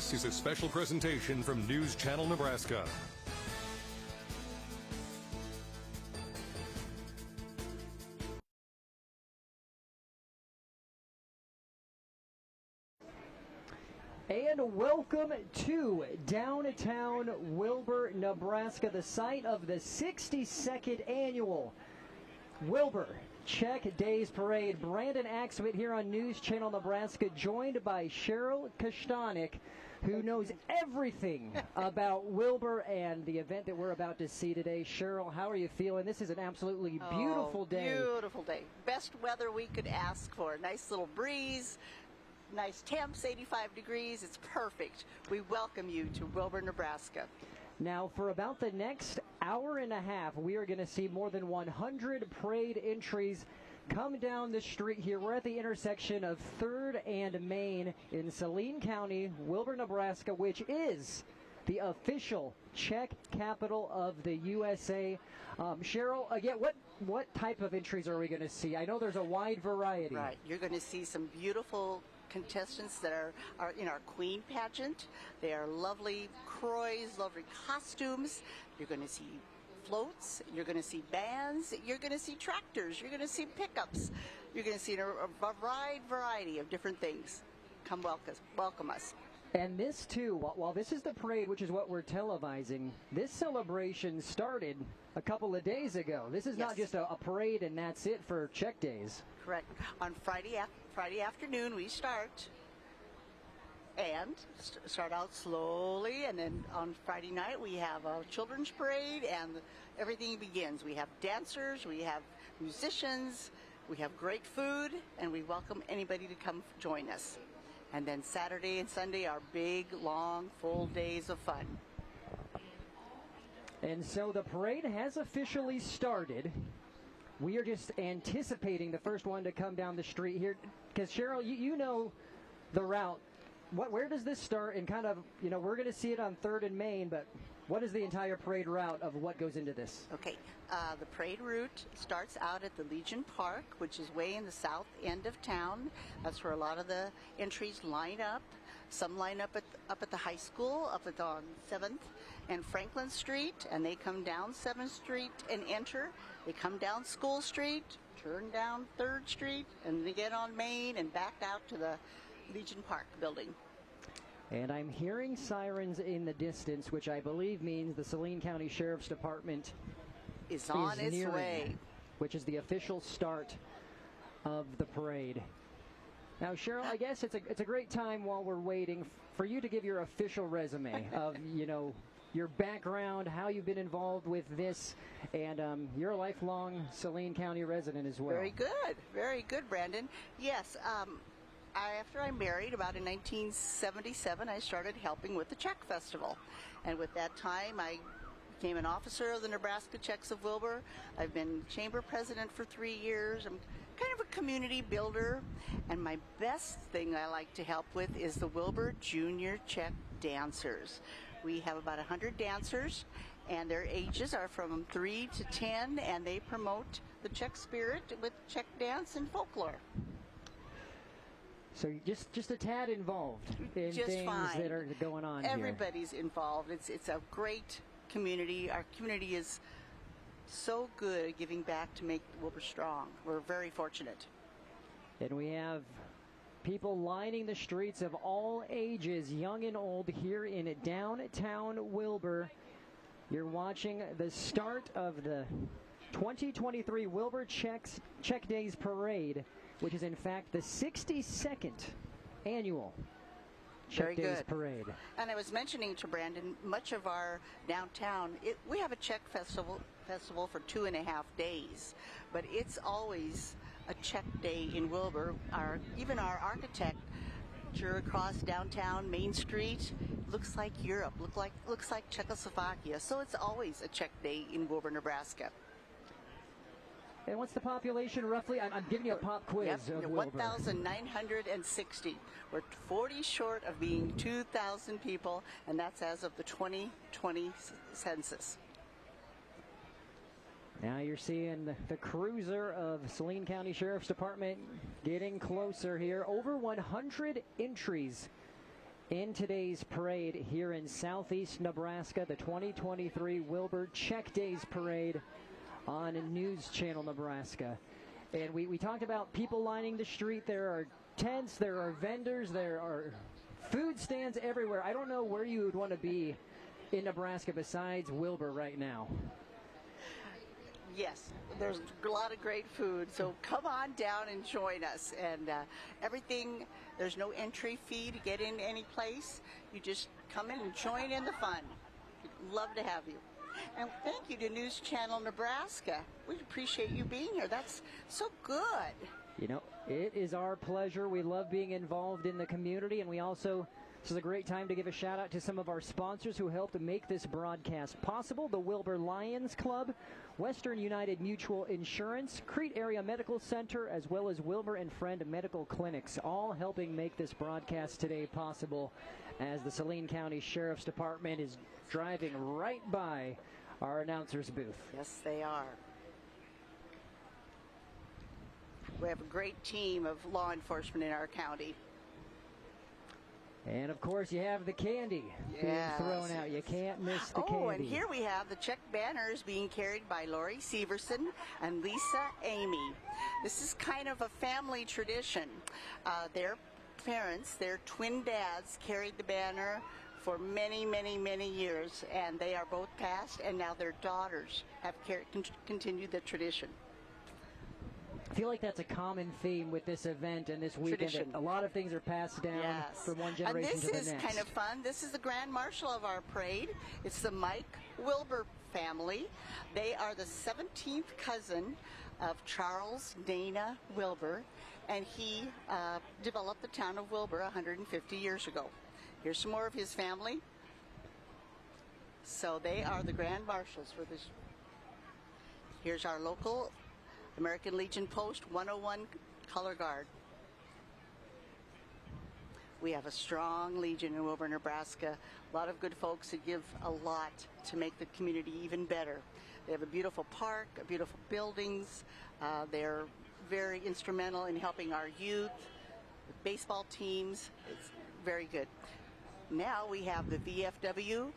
This is a special presentation from News Channel Nebraska. And welcome to downtown Wilber, Nebraska, the site of the 62nd annual Wilber Czech Days Parade. Brandon Axwit here on News Channel Nebraska, joined by Cheryl Kostanek, who knows everything about Wilber and the event that we're about to see today. Cheryl, how are you feeling? This is an absolutely beautiful day. Beautiful day. Best weather we could ask for. Nice little breeze. Nice temps, 85 degrees. It's perfect. We welcome you to Wilber, Nebraska. Now, for about the next hour and a half, we are going to see more than 100 parade entries come down the street here. We're at the intersection of 3rd and Main in Saline County, Wilber, Nebraska, which is the official Czech capital of the USA. Cheryl, again, what type of entries are we going to see? I know there's a wide variety. Right. You're going to see some beautiful contestants that are in our Queen pageant. They are lovely croys, lovely costumes. You're going to see floats. You're going to see bands. You're going to see tractors. You're going to see pickups. You're going to see a wide variety of different things. Come welcome us. And this, too, while this is the parade, which is what we're televising, this celebration started a couple of days ago. This is not just a parade and that's it for Czech Days. Correct. On Friday afternoon, we start out slowly, and then on Friday night, we have a children's parade, and everything begins. We have dancers, we have musicians, we have great food, and we welcome anybody to come join us. And then Saturday and Sunday are big, long, full days of fun. And so the parade has officially started. We are just anticipating the first one to come down the street here. Because, Cheryl, you know the route. Where does this start? And kind of, we're going to see it on 3rd and Main, but what is the entire parade route of what goes into this? Okay, the parade route starts out at the Legion Park, which is way in the south end of town. That's where a lot of the entries line up. Some line up at the high school, up on 7th and Franklin Street, and they come down 7th Street and enter. They come down School Street, turn down 3rd Street, and they get on Main and back out to the Legion Park building. And I'm hearing sirens in the distance, which I believe means the Saline County Sheriff's Department is on its nearing, way, which is the official start of the parade. Now, Cheryl, I guess it's a great time while we're waiting for you to give your official resume of, your background, how you've been involved with this, and you're a lifelong Saline County resident as well. Very good, Brandon. Yes, after I married, about in 1977, I started helping with the Czech Festival. And with that time, I became an officer of the Nebraska Czechs of Wilber. I've been chamber president for 3 years. I'm kind of a community builder. And my best thing I like to help with is the Wilber Junior Czech Dancers. We have about 100 dancers, and their ages are from 3 to 10, and they promote the Czech spirit with Czech dance and folklore. So just a tad involved in just things fine. That are going on Everybody's involved. It's a great community. Our community is so good at giving back to make Wilber strong. We're very fortunate. And we have people lining the streets of all ages, young and old, here in downtown Wilber. You're watching the start of the 2023 Wilber Czech Days Parade, which is in fact the 62nd annual Czech Days Parade. And I was mentioning to Brandon, much of our downtown, we have a Czech festival for 2.5 days, but it's always a Czech day in Wilber. Even our architecture across downtown Main Street looks like Europe, looks like Czechoslovakia. So it's always a Czech day in Wilber, Nebraska. And what's the population roughly? I'm giving you a pop quiz of Wilber. 1,960. We're 40 short of being 2,000 people, and that's as of the 2020 census. Now you're seeing the cruiser of Saline County Sheriff's Department getting closer here. Over 100 entries in today's parade here in southeast Nebraska, the 2023 Wilber Czech Days Parade on News Channel Nebraska. And we talked about people lining the street. There are tents, there are vendors, there are food stands everywhere. I don't know where you would want to be in Nebraska besides Wilber right now. Yes, there's a lot of great food, so come on down and join us. And everything, there's no entry fee to get in any place. You just come in and join in the fun. We'd love to have you. And thank you to News Channel Nebraska. We appreciate you being here. That's so good. You know, it is our pleasure. We love being involved in the community, and we also, this is a great time to give a shout out to some of our sponsors who helped make this broadcast possible. The Wilber Lions Club, Western United Mutual Insurance, Crete Area Medical Center, as well as Wilber and Friend Medical Clinics, all helping make this broadcast today possible as the Saline County Sheriff's Department is driving right by our announcer's booth. Yes, they are. We have a great team of law enforcement in our county. And, of course, you have the candy being thrown out. You can't miss the candy. Oh, and here we have the Czech banners being carried by Lori Severson and Lisa Amy. This is kind of a family tradition. Their parents, their twin dads, carried the banner for many, many, many years, and they are both passed, and now their daughters have continued the tradition. I feel like that's a common theme with this event and this weekend. Tradition. A lot of things are passed down from one generation to the next. And this is kind of fun. This is the Grand Marshal of our parade. It's the Mike Wilber family. They are the 17th cousin of Charles Dana Wilber, and he developed the town of Wilber 150 years ago. Here's some more of his family. So they are the Grand Marshals for this. Here's our local American Legion Post 101 Color Guard. We have a strong Legion in Wilber, Nebraska. A lot of good folks that give a lot to make the community even better. They have a beautiful park, beautiful buildings. They're very instrumental in helping our youth, baseball teams. It's very good. Now we have the VFW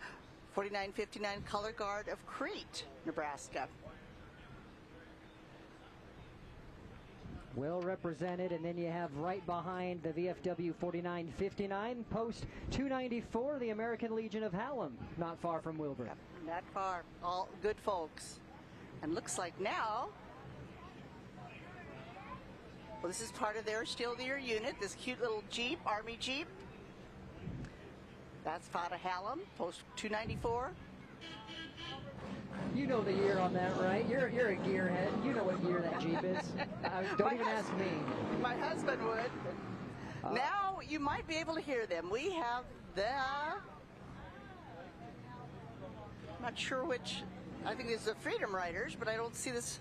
4959 Color Guard of Crete, Nebraska. Well represented, and then you have right behind the VFW 4959, Post 294, the American Legion of Hallam, not far from Wilber. Yep, not far. All good folks. And looks like now, well, this is part of their unit, this cute little Jeep, Army Jeep. That's out of Hallam, Post 294. You know the year on that, right? You're a gearhead. You know what year that Jeep is. Don't even ask me. My husband would. Now you might be able to hear them. We have the, not sure which, I think it's the Freedom Riders, but I don't see this.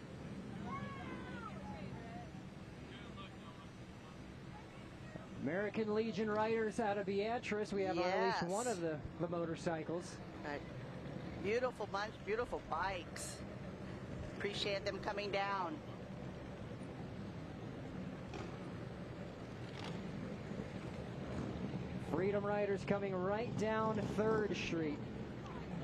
American Legion Riders out of Beatrice. We have on at least one of the motorcycles. Right. Beautiful bunch, beautiful bikes. Appreciate them coming down. Freedom Riders coming right down 3rd Street.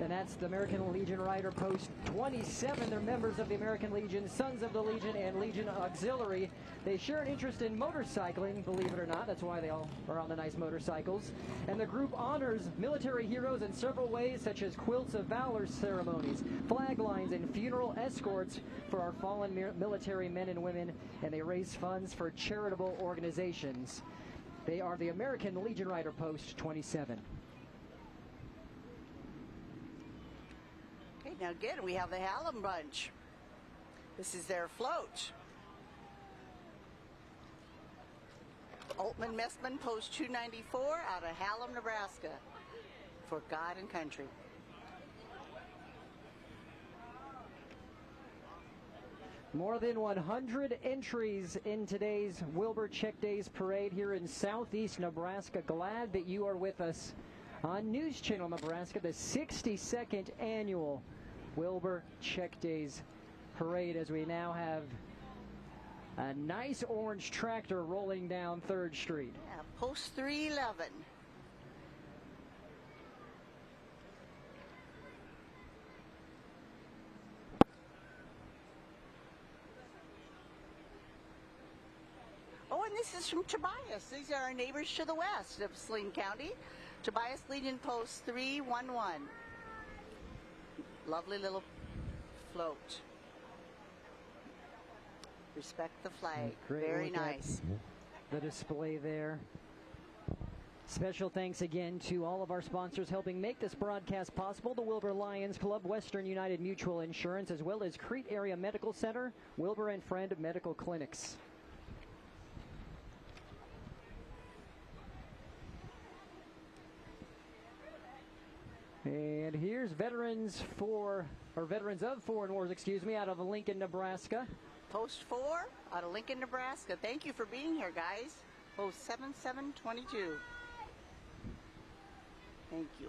And that's the American Legion Rider Post 27. They're members of the American Legion, Sons of the Legion, and Legion Auxiliary. They share an interest in motorcycling, believe it or not. That's why they all are on the nice motorcycles. And the group honors military heroes in several ways, such as Quilts of Valor ceremonies, flag lines, and funeral escorts for our fallen military men and women. And they raise funds for charitable organizations. They are the American Legion Rider Post 27. Now again, we have the Hallam bunch. This is their float. Altman Messman, Post 294, out of Hallam, Nebraska, for God and country. More than 100 entries in today's Wilber Czech Days Parade here in southeast Nebraska. Glad that you are with us on News Channel Nebraska, the 62nd annual Wilber Czech Days Parade, as we now have a nice orange tractor rolling down 3rd Street. Yeah, Post 311. this is from Tobias. These are our neighbors to the west of Saline County. Tobias Legion Post 311. Lovely little float. Respect the flag. Great Very look at nice. the display there. Special thanks again to all of our sponsors helping make this broadcast possible. The Wilber Lions Club, Western United Mutual Insurance, as well as Crete Area Medical Center, Wilber and Friend Medical Clinics. And here's veterans of foreign wars, out of Lincoln, Nebraska. Post 4 out of Lincoln, Nebraska. Thank you for being here, guys. Post 7722. Thank you.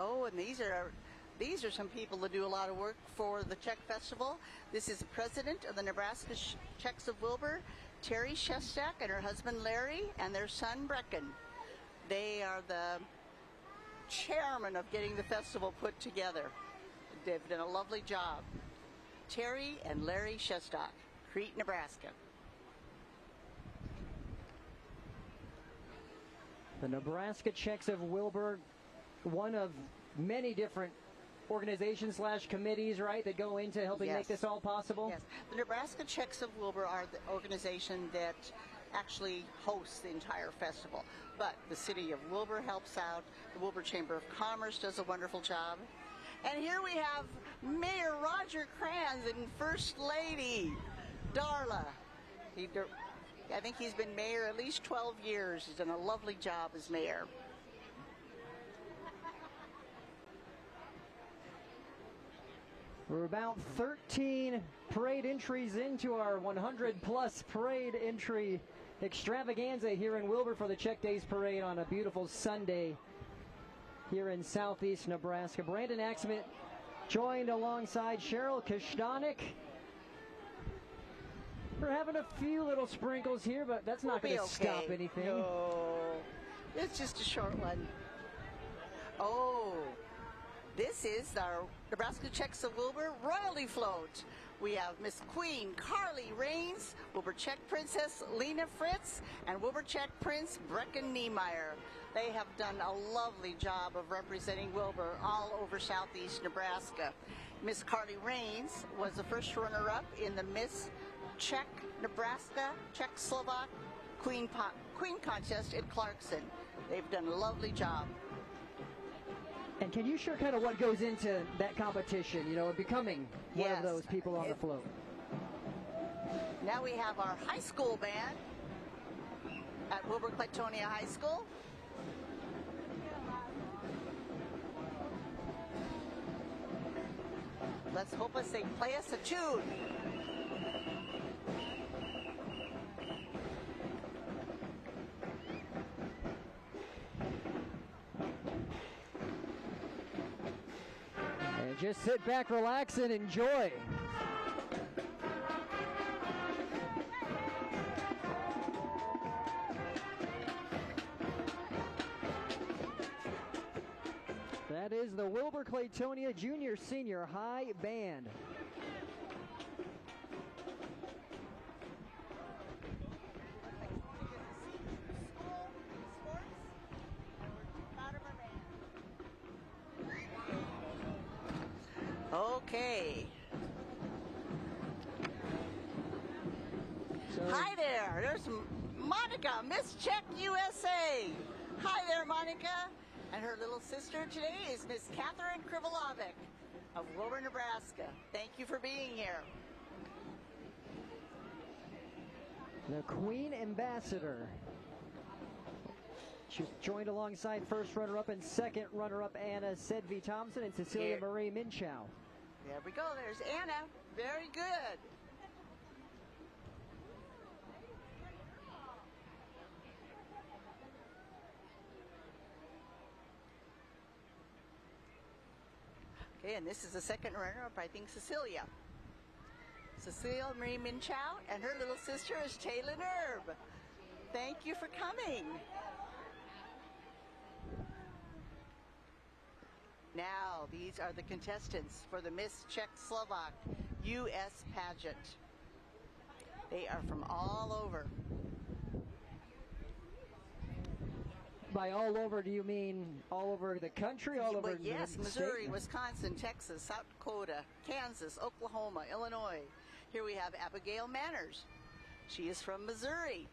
Oh, and these are some people that do a lot of work for the Czech Festival. This is the president of the Nebraska Czechs of Wilber, Terry Shestak, and her husband Larry, and their son Brecken. They are the chairman of getting the festival put together. They've done a lovely job. Terry and Larry Shestak, Crete, Nebraska. The Nebraska Czechs of Wilber, one of many different organizations / committees, right, that go into helping make this all possible? Yes. The Nebraska Czechs of Wilber are the organization that actually hosts the entire festival. But the city of Wilber helps out. The Wilber Chamber of Commerce does a wonderful job. And here we have Mayor Roger Kranz and First Lady Darla. I think he's been mayor at least 12 years. He's done a lovely job as mayor. We're about 13 parade entries into our 100-plus parade entry extravaganza here in Wilber for the Czech Days Parade on a beautiful Sunday here in southeast Nebraska. Brandon Axman joined alongside Cheryl Kashtanik. We're having a few little sprinkles here, but that's not going to stop anything. No, it's just a short one. Oh, this is our Nebraska Czechs of Wilber royalty float. We have Miss Queen Carly Rains, Wilber Czech Princess Lena Fritz, and Wilber Czech Prince Brecken Niemeyer. They have done a lovely job of representing Wilber all over southeast Nebraska. Miss Carly Rains was the first runner-up in the Miss Czech Nebraska Czech-Slovak Queen contest in Clarkson. They've done a lovely job. And can you share kind of what goes into that competition, becoming one of those people on the float? Now we have our high school band at Wilber-Clatonia High School. Let's hope they play us a tune. And just sit back, relax, and enjoy. That is the Wilber-Clatonia Junior Senior High Band. Okay. Hi there. There's Monica, Miss Czech USA. Hi there, Monica. And her little sister today is Miss Catherine Krivolovic of Wilber, Nebraska. Thank you for being here. The Queen Ambassador. She's joined alongside first runner-up and second runner-up Anna Sedvi Thompson and Cecilia Marie Minchow. There we go. There's Anna. Very good. Okay, and this is the second runner-up, I think, Cecilia. Cecilia Marie Minchow, and her little sister is Taylor Nerb. Thank you for coming. Now, these are the contestants for the Miss Czech-Slovak U.S. pageant. They are from all over. By all over, do you mean all over the country, all over Yes, the Missouri, state? Wisconsin, Texas, South Dakota, Kansas, Oklahoma, Illinois. Here we have Abigail Manners. She is from Missouri.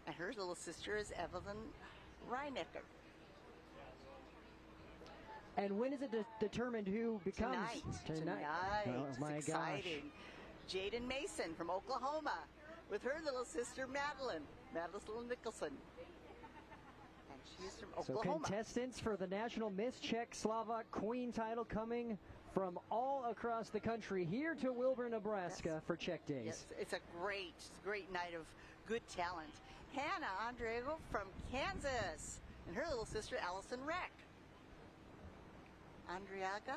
And her little sister is Evelyn Reinecker. And when is it determined who becomes? Tonight. Oh, It's my exciting. Jaden Mason from Oklahoma with her little sister Madeline Nicholson. And she's from So Oklahoma. contestants for the National Miss Czech Slovak Queen title coming from all across the country here to Wilber, Nebraska for Czech Days. Yes, it's a great night of good talent. Hannah Andrego from Kansas and her little sister Allison Reck. Andrianka.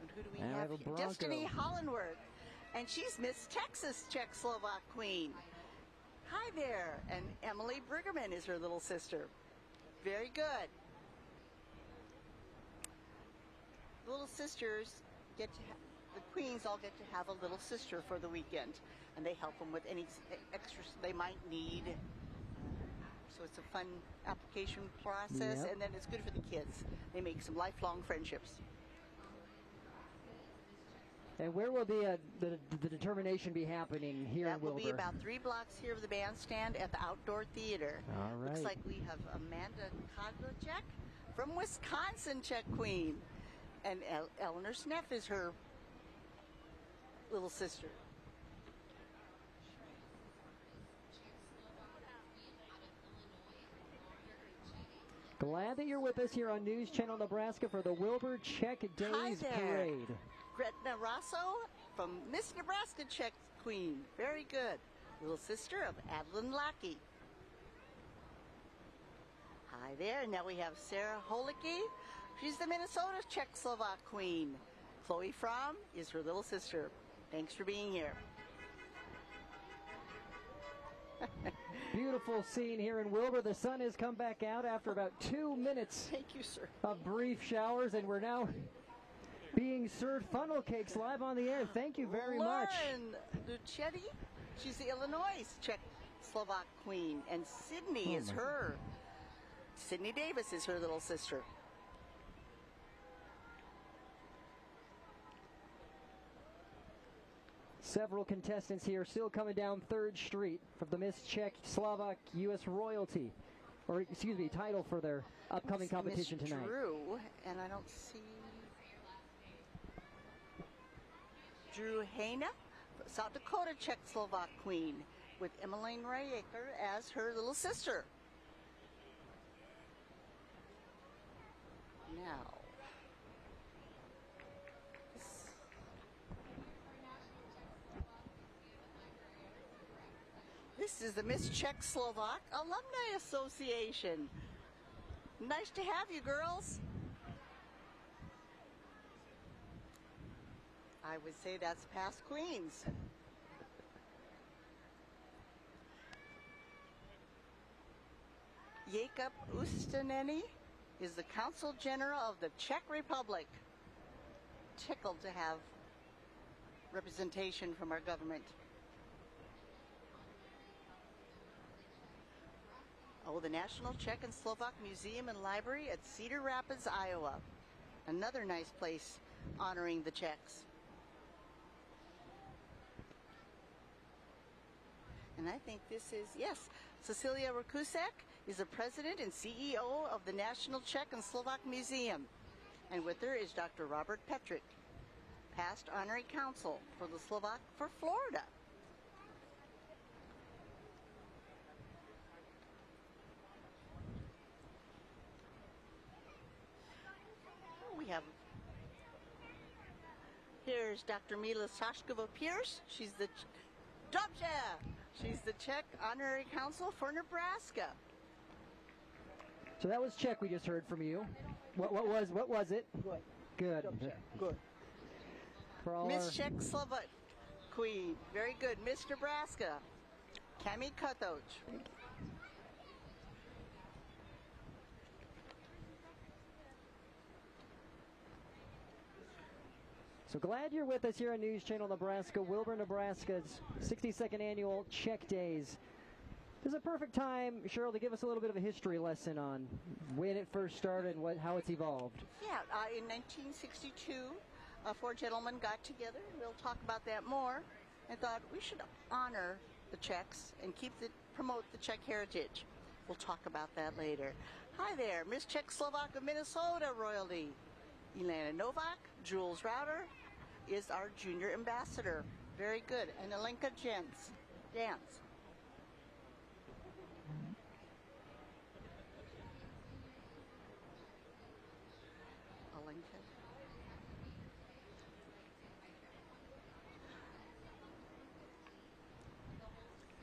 And who do we And have a here? Bronco. Destiny Hollandworth. And she's Miss Texas Czech-Slovak Queen. Hi there. And Emily Briggerman is her little sister. Very good. Little sisters get to the queens all get to have a little sister for the weekend, and they help them with any extras they might need. So it's a fun application process, Yep. and then it's good for the kids. They make some lifelong friendships. And where will the determination be happening here That in will Wilber? be about 3 blocks here of the bandstand at the outdoor theater. All right. Looks like we have Amanda Kodlacek from Wisconsin, Czech Queen. And Eleanor Sneff is her little sister. Glad that you're with us here on News Channel Nebraska for the Wilber Czech Days there. Parade. Gretna Rosso from Miss Nebraska Czech Queen. Very good. Little sister of Adeline Lackey. Hi there. Now we have Sarah Holicki. She's the Minnesota Czech-Slovak Queen. Chloe Fromm is her little sister. Thanks for being here. Beautiful scene here in Wilber. The sun has come back out after about 2 minutes Thank you, sir. of brief showers, and we're now being served funnel cakes live on the air. Thank you very much. Lauren Lucetti, she's the Illinois Czech-Slovak Queen. And Sydney is her. Sydney Davis is her little sister. Several contestants here still coming down 3rd Street from the Miss Czech Slovak U.S. Royalty, or excuse me, title for their upcoming competition Miss tonight. Drew, and I don't see Drew Haina, South Dakota Czech-Slovak Queen, with Emmeline Rayaker as her little sister. Now, this is the Miss Czech-Slovak Alumni Association. Nice to have you, girls. I would say that's past queens. Jakob Ustaneni is the Consul General of the Czech Republic. Tickled to have representation from our government. Oh, the National Czech and Slovak Museum and Library at Cedar Rapids, Iowa. Another nice place honoring the Czechs. And I think this is, yes, Cecilia Rakusek is the president and CEO of the National Czech and Slovak Museum. And with her is Dr. Robert Petrick, past honorary counsel for the Slovak for Florida. We have, here's Dr. Mila Sashkova-Pierce. She's the She's the Czech honorary counsel for Nebraska. So that was Czech we just heard from you. What was it? Good. Good. For all Miss our- Czech-Slovak Queen. Very good. Miss Nebraska. Cami Kutoch. So glad you're with us here on News Channel Nebraska, Wilber, Nebraska's 62nd annual Czech Days. This is a perfect time, Cheryl, to give us a little bit of a history lesson on when it first started and how it's evolved. Yeah, in 1962, four gentlemen got together, and we'll talk about that more, and thought we should honor the Czechs and promote the Czech heritage. We'll talk about that later. Hi there, Miss Czechoslovak of Minnesota royalty. Elena Novak, Jules Router is our junior ambassador. Very good. And Alenka Dance. Alenka.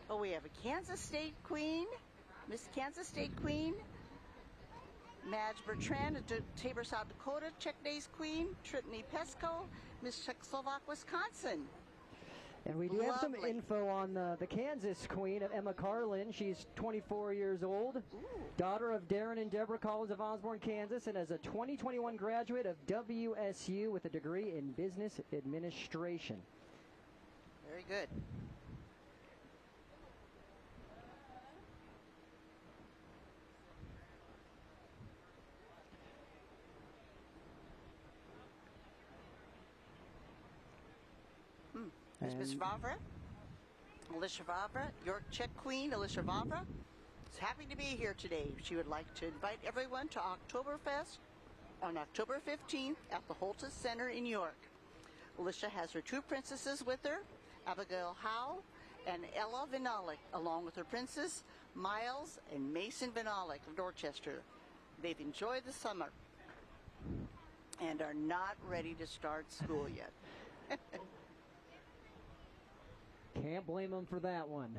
Oh, we have a Kansas State Queen, Miss Kansas State Queen, Madge Bertrand of Tabor, South Dakota, Czech Days Queen, Tritney Pesco, Miss Czechoslovak, Wisconsin. And we do have some info on the Kansas Queen of Emma Carlin. She's 24 years old, daughter of Darren and Deborah Collins of Osborne, Kansas, and as a 2021 graduate of WSU with a degree in business administration. Very good. There's Miss Vavra, Alicia Vavra, York Czech Queen, Alicia Vavra, is happy to be here today. She would like to invite everyone to Oktoberfest on October 15th at the Holtis Center in York. Alicia has her two princesses with her, Abigail Howe and Ella Vinalik, along with her princes, Miles and Mason Vinalik of Dorchester. They've enjoyed the summer and are not ready to start school yet. Can't blame them for that one.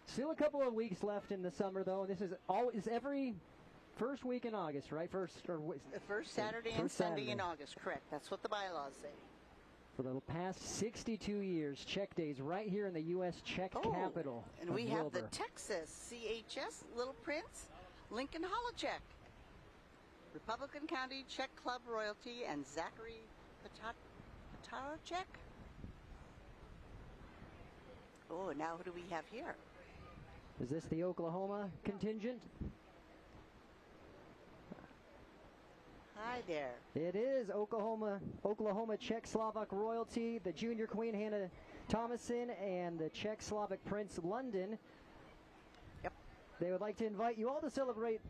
Still a couple of weeks left in the summer, though. And this is always every first week in August, right? The first Saturday and Sunday in August, correct. That's what the bylaws say. For the past 62 years, Czech Days right here in the U.S. Czech capital. And we have the Texas CHS Little Prince, Lincoln Holochek, Republican County Czech Club royalty, and Zachary Patarchek. Oh, now who do we have here? Is this the Oklahoma contingent? Hi there. It is Oklahoma Czech Slovak royalty, the junior queen Hannah Thomason, and the Czech Slovak Prince London. Yep. They would like to invite you all to celebrate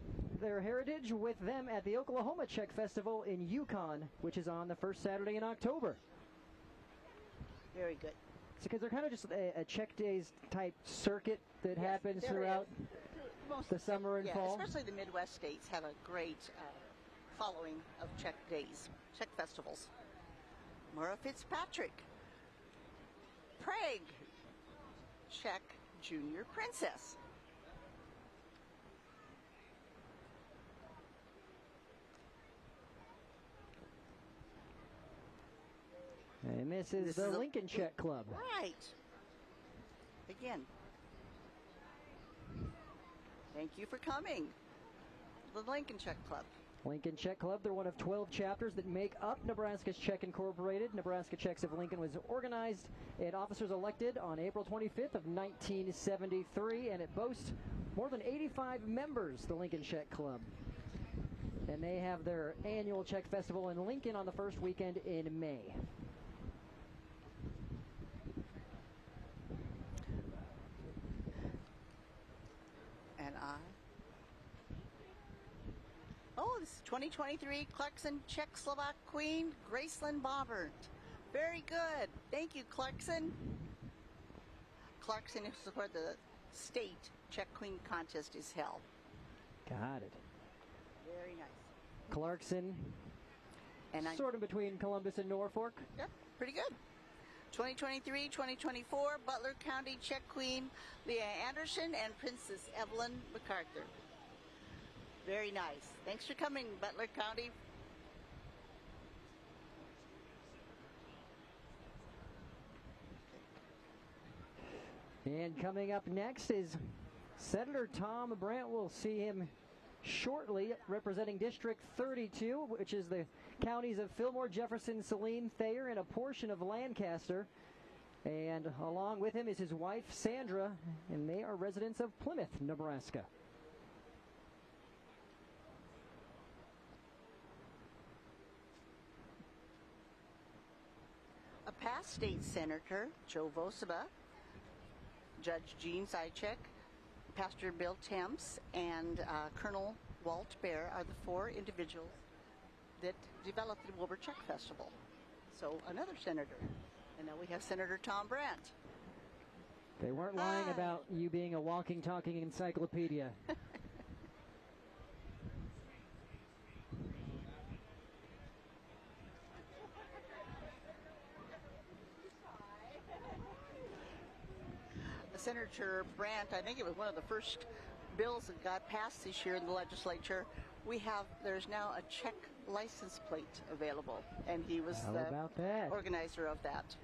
their heritage with them at the Oklahoma Czech Festival in Yukon, which is on the first Saturday in October. Very good. Because they're kind of just a Czech Days type circuit that happens throughout the summer and fall. Especially the Midwest states have a great following of Czech Days, Czech festivals. Maura Fitzpatrick, Prague, Czech Junior Princess. And this is the Lincoln Czech Club. Right. Again. Thank you for coming. The Lincoln Czech Club. Lincoln Czech Club, they're one of 12 chapters that make up Nebraska's Czech Incorporated. Nebraska Czechs of Lincoln was organized and officers elected on April 25th of 1973, and it boasts more than 85 members, the Lincoln Czech Club. And they have their annual Czech Festival in Lincoln on the first weekend in May. Oh, this is 2023 Clarkson Czechoslovak Queen, Gracelyn Bobbert. Very good. Thank you, Clarkson. Clarkson is where the state Czech Queen contest is held. Got it. Very nice. Clarkson, and sort of between Columbus and Norfolk. Yep, pretty good. 2023, 2024, Butler County Czech Queen, Leah Anderson, and Princess Evelyn MacArthur. Very nice. Thanks for coming, Butler County. And coming up next is Senator Tom Brandt. We'll see him shortly, representing District 32, which is the counties of Fillmore, Jefferson, Saline, Thayer, and a portion of Lancaster. And along with him is his wife, Sandra, and they are residents of Plymouth, Nebraska. A past state senator, Joe Vosaba, Judge Gene Zychek, Pastor Bill Temps, and Colonel Walt Bear are the four individuals that developed the Wilber Czech Festival. So another senator. And now we have Senator Tom Brandt. They weren't lying about you being a walking, talking encyclopedia. Senator Brandt, I think it was one of the first bills that got passed this year in the legislature. There's now a Czech license plate available, and he was the organizer of that.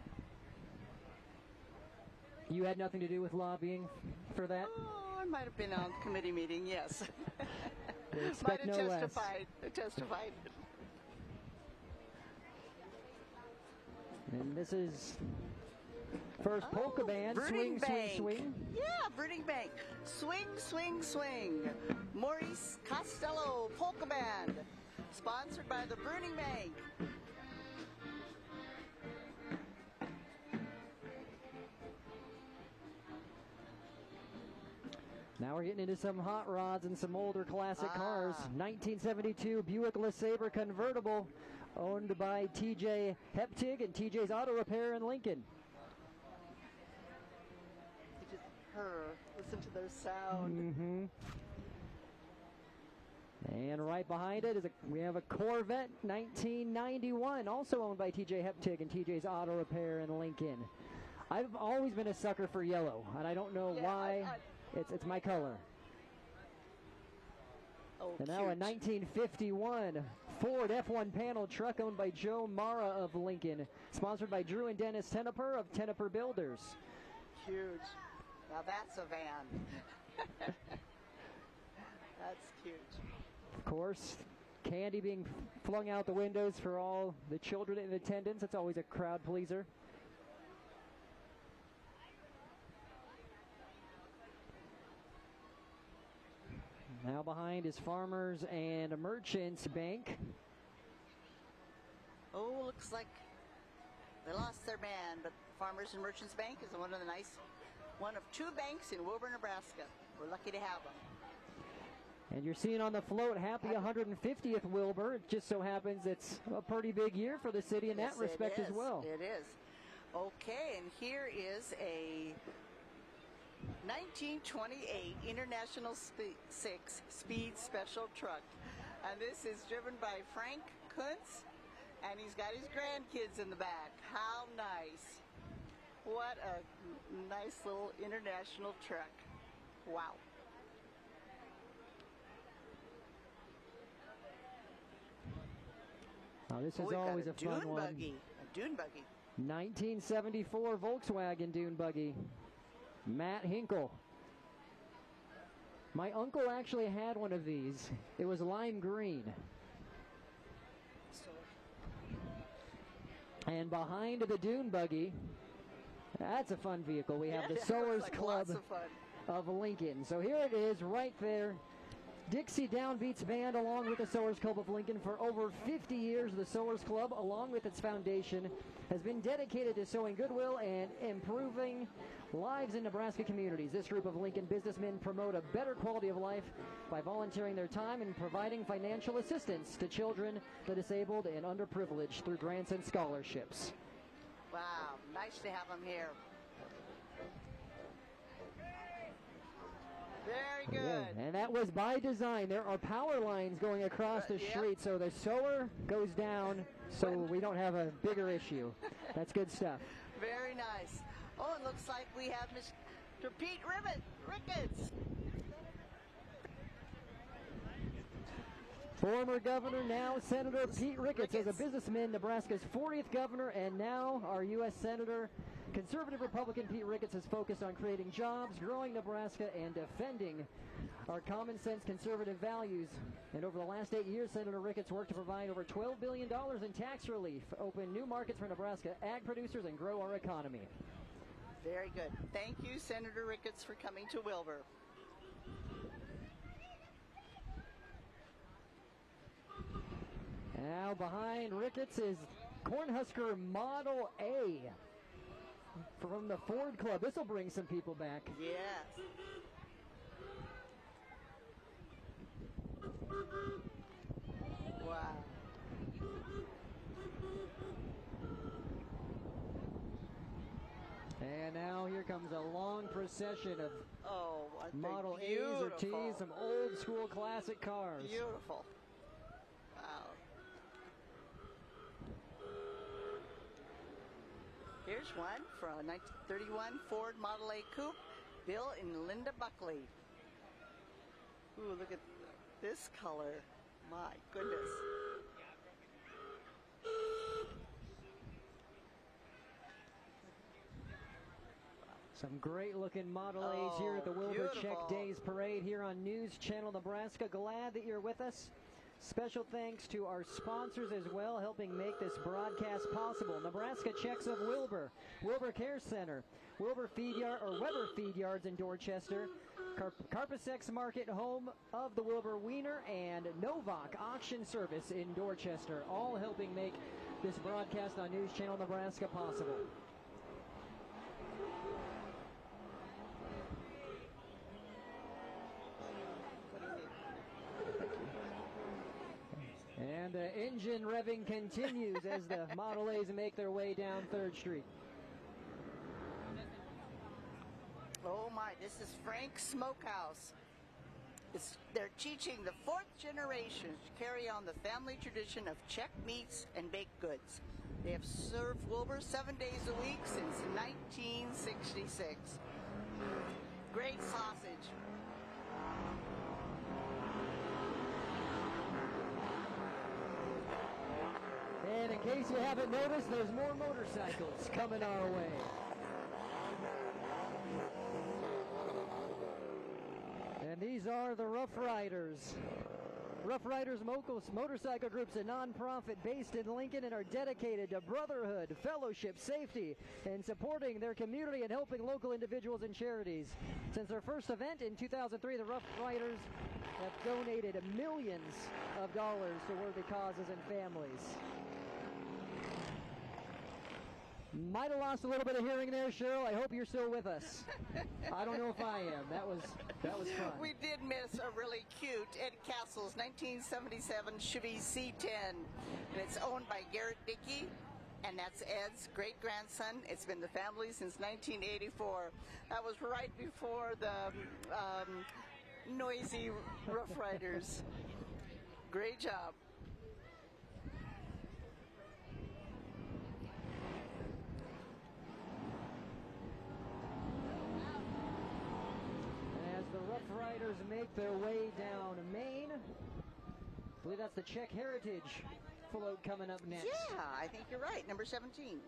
You had nothing to do with lobbying for that? Oh, I might have been on the committee meeting, yes. Might have testified. And this is first polka band, Bruning swing, Bank. swing, swing. Yeah, Bruning Bank. Swing, swing, swing. Maurice Costello Polka Band, sponsored by the Bruning Bank. Now we're getting into some hot rods and some older classic cars. 1972 Buick LeSabre convertible, owned by TJ Heptig and TJ's Auto Repair in Lincoln. Just listen to their sound. And right behind it we have a Corvette 1991, also owned by TJ Heptig and TJ's Auto Repair in Lincoln. I've always been a sucker for yellow, and I don't know why. It's my color. Oh, and now a 1951 Ford F1 panel truck owned by Joe Mara of Lincoln, sponsored by Drew and Dennis Tenneper of Tenneper Builders. Huge. Now that's a van. That's huge. Of course, candy being flung out the windows for all the children in attendance. It's always a crowd pleaser. Now behind is Farmers and Merchants Bank. Oh, looks like they lost their man, but Farmers and Merchants Bank is one of two banks in Wilber, Nebraska. We're lucky to have them. And you're seeing on the float, happy 150th Wilber. It just so happens it's a pretty big year for the city in that respect as well. It is. Okay, and here is a 1928 International 6 Speed Special Truck. And this is driven by Frank Kuntz, and he's got his grandkids in the back. How nice. What a nice little international truck. Wow. Now this is always a fun one. A dune buggy. 1974 Volkswagen dune buggy. Matt Hinkle. My uncle actually had one of these. It was lime green. And behind the dune buggy, that's a fun vehicle. We have the Sowers Club of Lincoln. So here it is right there. Dixie Downbeats Band along with the Sowers Club of Lincoln. For over 50 years, the Sowers Club, along with its foundation, has been dedicated to sowing goodwill and improving lives in Nebraska communities. This group of Lincoln businessmen promote a better quality of life by volunteering their time and providing financial assistance to children, the disabled, and underprivileged through grants and scholarships. Wow, nice to have them here. Very good. Yeah, and that was by design. There are power lines going across the street, so the sower goes down so we don't have a bigger issue. That's good stuff. Very nice. Oh, it looks like we have Mr. Pete Ricketts. Former Governor, now Senator Pete Ricketts, as a businessman, Nebraska's 40th governor, and now our U.S. Senator. Conservative Republican Pete Ricketts has focused on creating jobs, growing Nebraska, and defending our common sense conservative values. And over the last 8 years, Senator Ricketts worked to provide over $12 billion in tax relief, open new markets for Nebraska ag producers, and grow our economy. Very good. Thank you, Senator Ricketts, for coming to Wilber. Now behind Ricketts is Cornhusker Model A from the Ford Club. This will bring some people back. Yes. Wow. And now here comes a long procession of Model A's or T's, some old school classic cars. Beautiful. Wow. Here's one from a 1931 Ford Model A Coupe, Bill and Linda Buckley. Ooh, look at this color. My goodness. Some great looking Model A's here at the Wilber Czech Days Parade here on News Channel Nebraska. Glad that you're with us. Special thanks to our sponsors as well, helping make this broadcast possible. Nebraska Czechs of Wilber, Wilber Care Center, Wilber Feed Yard or Weber Feed Yards in Dorchester, Carpasex Market, home of the Wilber Wiener, and Novak Auction Service in Dorchester, all helping make this broadcast on News Channel Nebraska possible. And engine revving continues as the Model A's make their way down 3rd Street. Oh my, this is Frank's Smokehouse. They're teaching the 4th generation to carry on the family tradition of Czech meats and baked goods. They have served Wilber 7 days a week since 1966. Great sausage. And in case you haven't noticed, there's more motorcycles coming our way. And these are the Rough Riders. Rough Riders Motorcycle Group's a nonprofit based in Lincoln and are dedicated to brotherhood, fellowship, safety, and supporting their community and helping local individuals and charities. Since their first event in 2003, the Rough Riders have donated millions of dollars to worthy causes and families. Might have lost a little bit of hearing there, Cheryl. I hope you're still with us. I don't know if I am. That was fun. We did miss a really cute Ed Castle's 1977 Chevy C10. And it's owned by Garrett Dickey, and that's Ed's great-grandson. It's been the family since 1984. That was right before the noisy Rough Riders. Great job. Rough Riders make their way down Main. I believe that's the Czech Heritage float coming up next. Yeah, I think you're right. Number 17.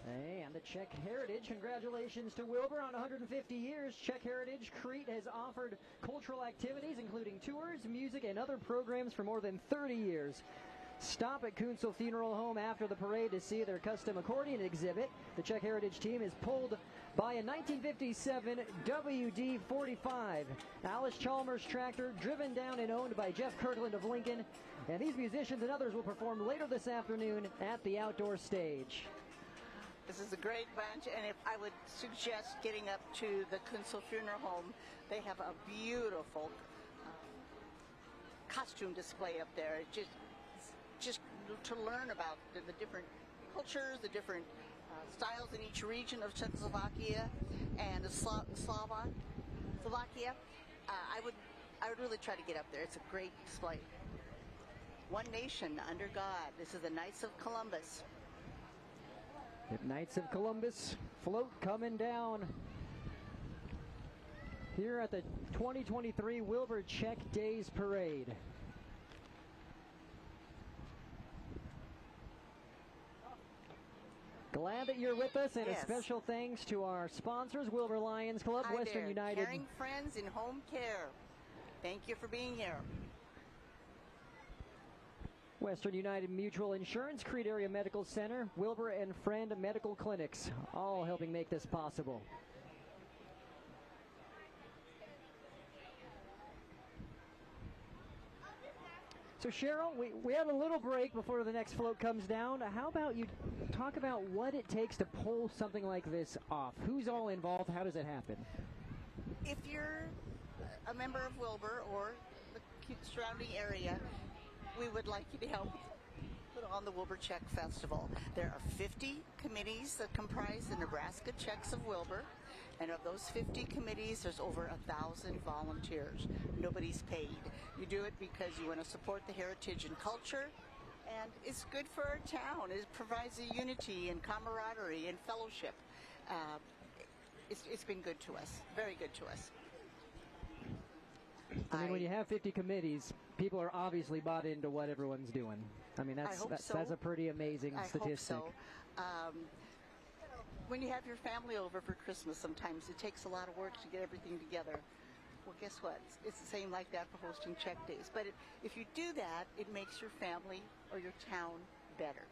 And the Czech Heritage, congratulations to Wilber on 150 years. Czech Heritage Crete has offered cultural activities, including tours, music, and other programs for more than 30 years. Stop at Kunsel Funeral Home after the parade to see their custom accordion exhibit. The Czech Heritage team is pulled by a 1957 WD-45 Alice Chalmers tractor, driven down and owned by Jeff Kirkland of Lincoln. And these musicians and others will perform later this afternoon at the outdoor stage. This is a great bunch, and if I would suggest getting up to the Kunsel Funeral Home, they have a beautiful costume display up there. Just to learn about the different cultures, the different styles in each region of Czechoslovakia and Slovakia. I would really try to get up there. It's a great display. One nation under God. This is the Knights of Columbus. The Knights of Columbus float coming down. here at the 2023 Wilber Czech Days Parade. Glad that you're with us, and Yes. a special thanks to our sponsors, Wilber Lions Club, Hi Western there. United. Caring Friends in Home Care. Thank you for being here. Western United Mutual Insurance, Creed Area Medical Center, Wilber and Friend Medical Clinics, all helping make this possible. So Cheryl, we have a little break before the next float comes down. How about you talk about what it takes to pull something like this off? Who's all involved? How does it happen? If you're a member of Wilber or the surrounding area, we would like you to help put on the Wilber Czech Festival. There are 50 committees that comprise the Nebraska Czechs of Wilber, and of those 50 committees, there's over 1,000 volunteers. Nobody's paid. You do it because you want to support the heritage and culture, and it's good for our town. It provides a unity and camaraderie and fellowship. It's been good to us, very good to us. I mean, when you have 50 committees, people are obviously bought into what everyone's doing. I mean, that's a pretty amazing statistic. I hope so. When you have your family over for Christmas, sometimes it takes a lot of work to get everything together. Well, guess what? It's the same like that for hosting Czech Days. But if you do that, it makes your family or your town better.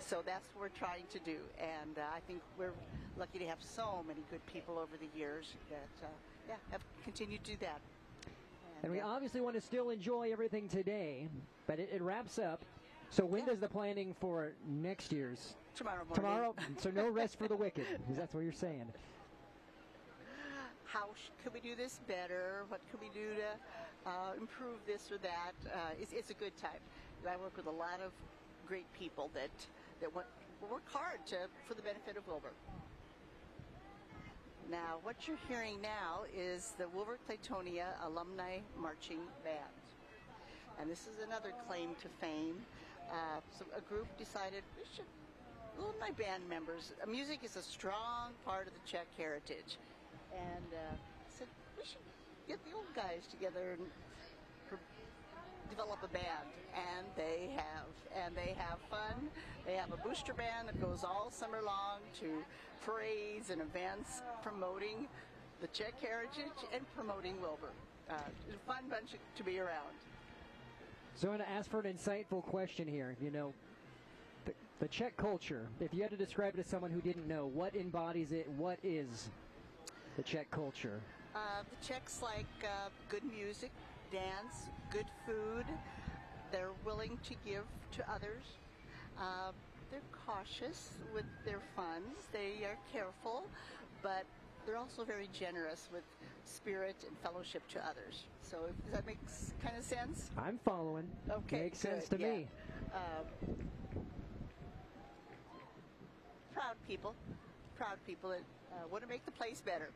So that's what we're trying to do. And I think we're lucky to have so many good people over the years that have continued to do that. And we obviously want to still enjoy everything today, but it wraps up. So when does the planning for next year's? Tomorrow morning. Tomorrow? So no rest for the wicked. That's what you're saying. How could we do this better? What could we do to improve this or that? It's a good time. I work with a lot of great people that work hard for the benefit of Wilber. Now, what you're hearing now is the Wilber Claytonia Alumni Marching Band. And this is another claim to fame. So a group decided we should, alumni band members, music is a strong part of the Czech heritage. And said we should get the old guys together and develop a band. And they have. And they have fun. They have a booster band that goes all summer long to parades and events promoting the Czech heritage and promoting Wilber. It's a fun bunch to be around. So I'm going to ask for an insightful question here. You know, the Czech culture, if you had to describe it to someone who didn't know, what embodies it? What is the Czech culture? The Czechs like good music, dance, good food. They're willing to give to others. They're cautious with their funds. They are careful, but they're also very generous with spirit and fellowship to others. So does that make kind of sense? I'm following. Okay, Makes sense good, to me. Proud people that want to make the place better.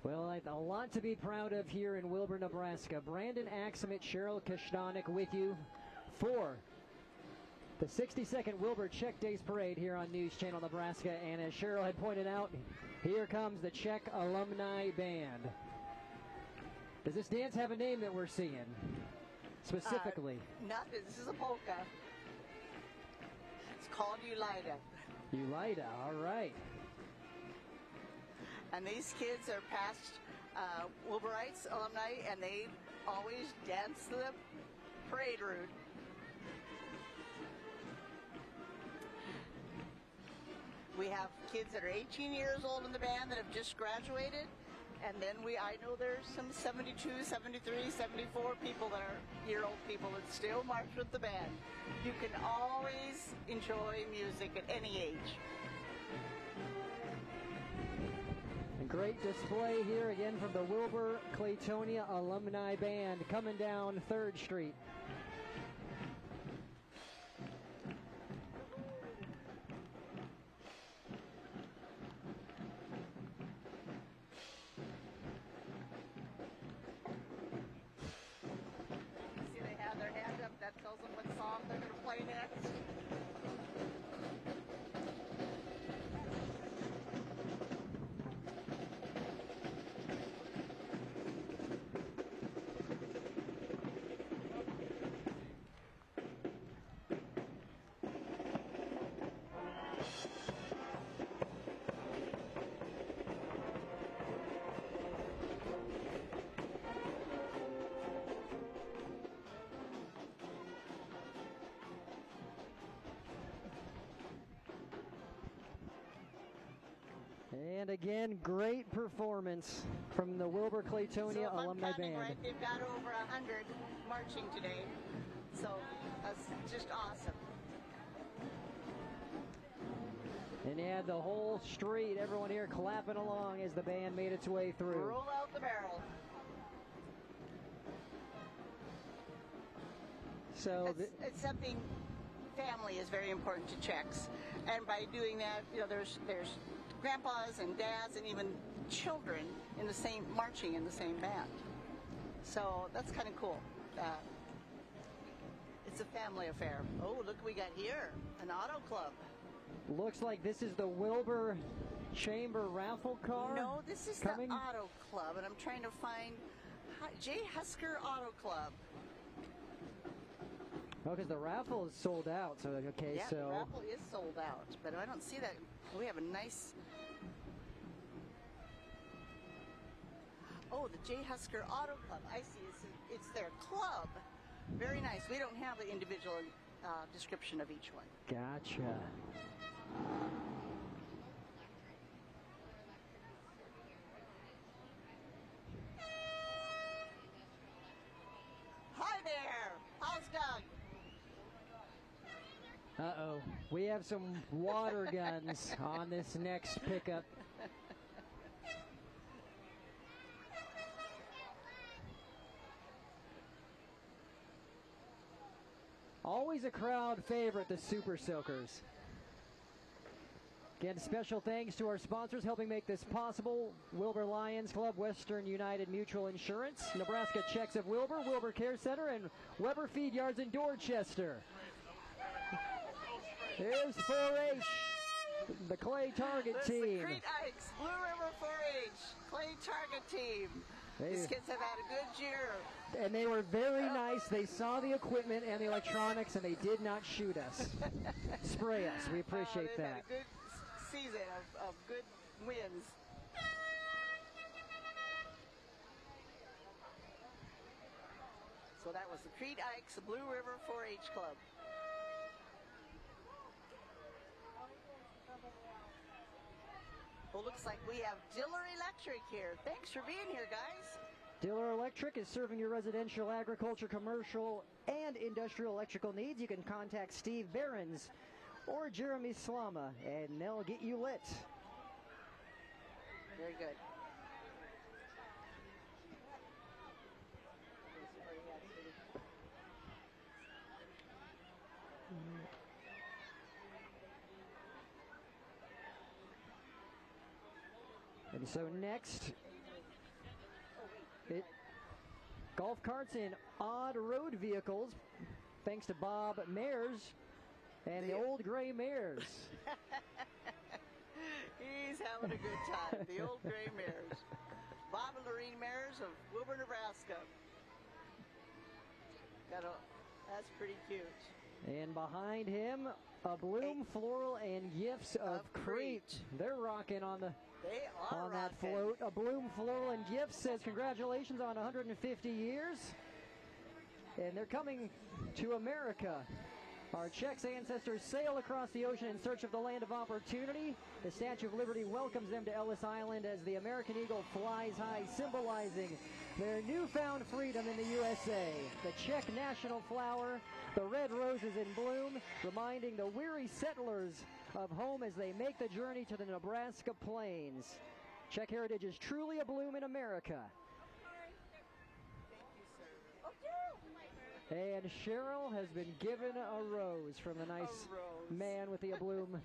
Well, a lot to be proud of here in Wilber, Nebraska. Brandon Axamit, Cheryl Kashtanik with you for the 62nd Wilber Czech Days Parade here on News Channel Nebraska. And as Cheryl had pointed out, here comes the Czech Alumni Band. Does this dance have a name that we're seeing specifically? This is a polka. It's called Ulida. Ulida, all right. And these kids are past Wilberites, alumni, and they always dance the parade route. We have kids that are 18 years old in the band that have just graduated. And then I know there's some 72, 73, 74 people that are year-old people that still march with the band. You can always enjoy music at any age. A great display here again from the Wilber Claytonia Alumni Band coming down 3rd Street. See, they have their hand up. That tells them what song they're going to play next. And again, great performance from the Wilber Claytonia So if Alumni I'm counting Band. right, they've got over 100 marching today. So that's just awesome. And you had the whole street, everyone here clapping along as the band made its way through. Roll out the barrel. So It's something, family is very important to Czechs. And by doing that, you know, there's grandpas and dads and even children in the same, marching in the same band. So that's kind of cool. It's a family affair. Oh, look what we got here, an auto club. looks like this is the Wilber Chamber raffle car. No, this is coming. the auto club, and I'm trying to find J. Husker Auto Club. Oh, because the raffle is sold out. So okay, Yeah, so the raffle is sold out, but I don't see that. We have a nice. Oh, the J. Husker Auto Club. I see. It's their club. Very nice. We don't have the individual description of each one. gotcha. Hi there. How's Doug? Uh-oh. We have some water guns on this next pickup. Always a crowd favorite, the Super Soakers. Again, special thanks to our sponsors helping make this possible. Wilber Lions Club, Western United Mutual Insurance, Nebraska Czechs of Wilber, Wilber Care Center, and Weber Feed Yards in Dorchester. Here's 4-H, the Clay Target This team. is the Crete Ikes Blue River 4-H Clay Target team. These kids have had a good year. And they were very nice. They saw the equipment and the electronics, and they did not shoot us, spray us. We appreciate they've that. had a good season of good wins. So that was the Crete Ikes Blue River 4-H Club. Well, looks like we have Diller Electric here. Thanks for being here, guys. Diller Electric is serving your residential, agriculture, commercial, and industrial electrical needs. You can contact Steve Behrens or Jeremy Slama, and they'll get you lit. Very good. And so next, golf carts and odd road vehicles, thanks to Bob Mayers and the old gray mares. He's having a good time. The old gray mares. Bob and Lorene Mares of Wilber, Nebraska. That's pretty cute. And behind him, a Bloom Floral and Gifts of Crete. They're rocking on the They are that rocking. float. A Bloom Floral and Gifts says congratulations on 150 years. And they're coming to America. Our Czechs ancestors sail across the ocean in search of the land of opportunity. The Statue of Liberty welcomes them to Ellis Island as the American eagle flies high, symbolizing their newfound freedom in the USA. The Czech national flower, the red roses in bloom, reminding the weary settlers of home as they make the journey to the Nebraska plains. Czech heritage is truly a bloom in America. And Cheryl has been given a rose from the nice man with the bloom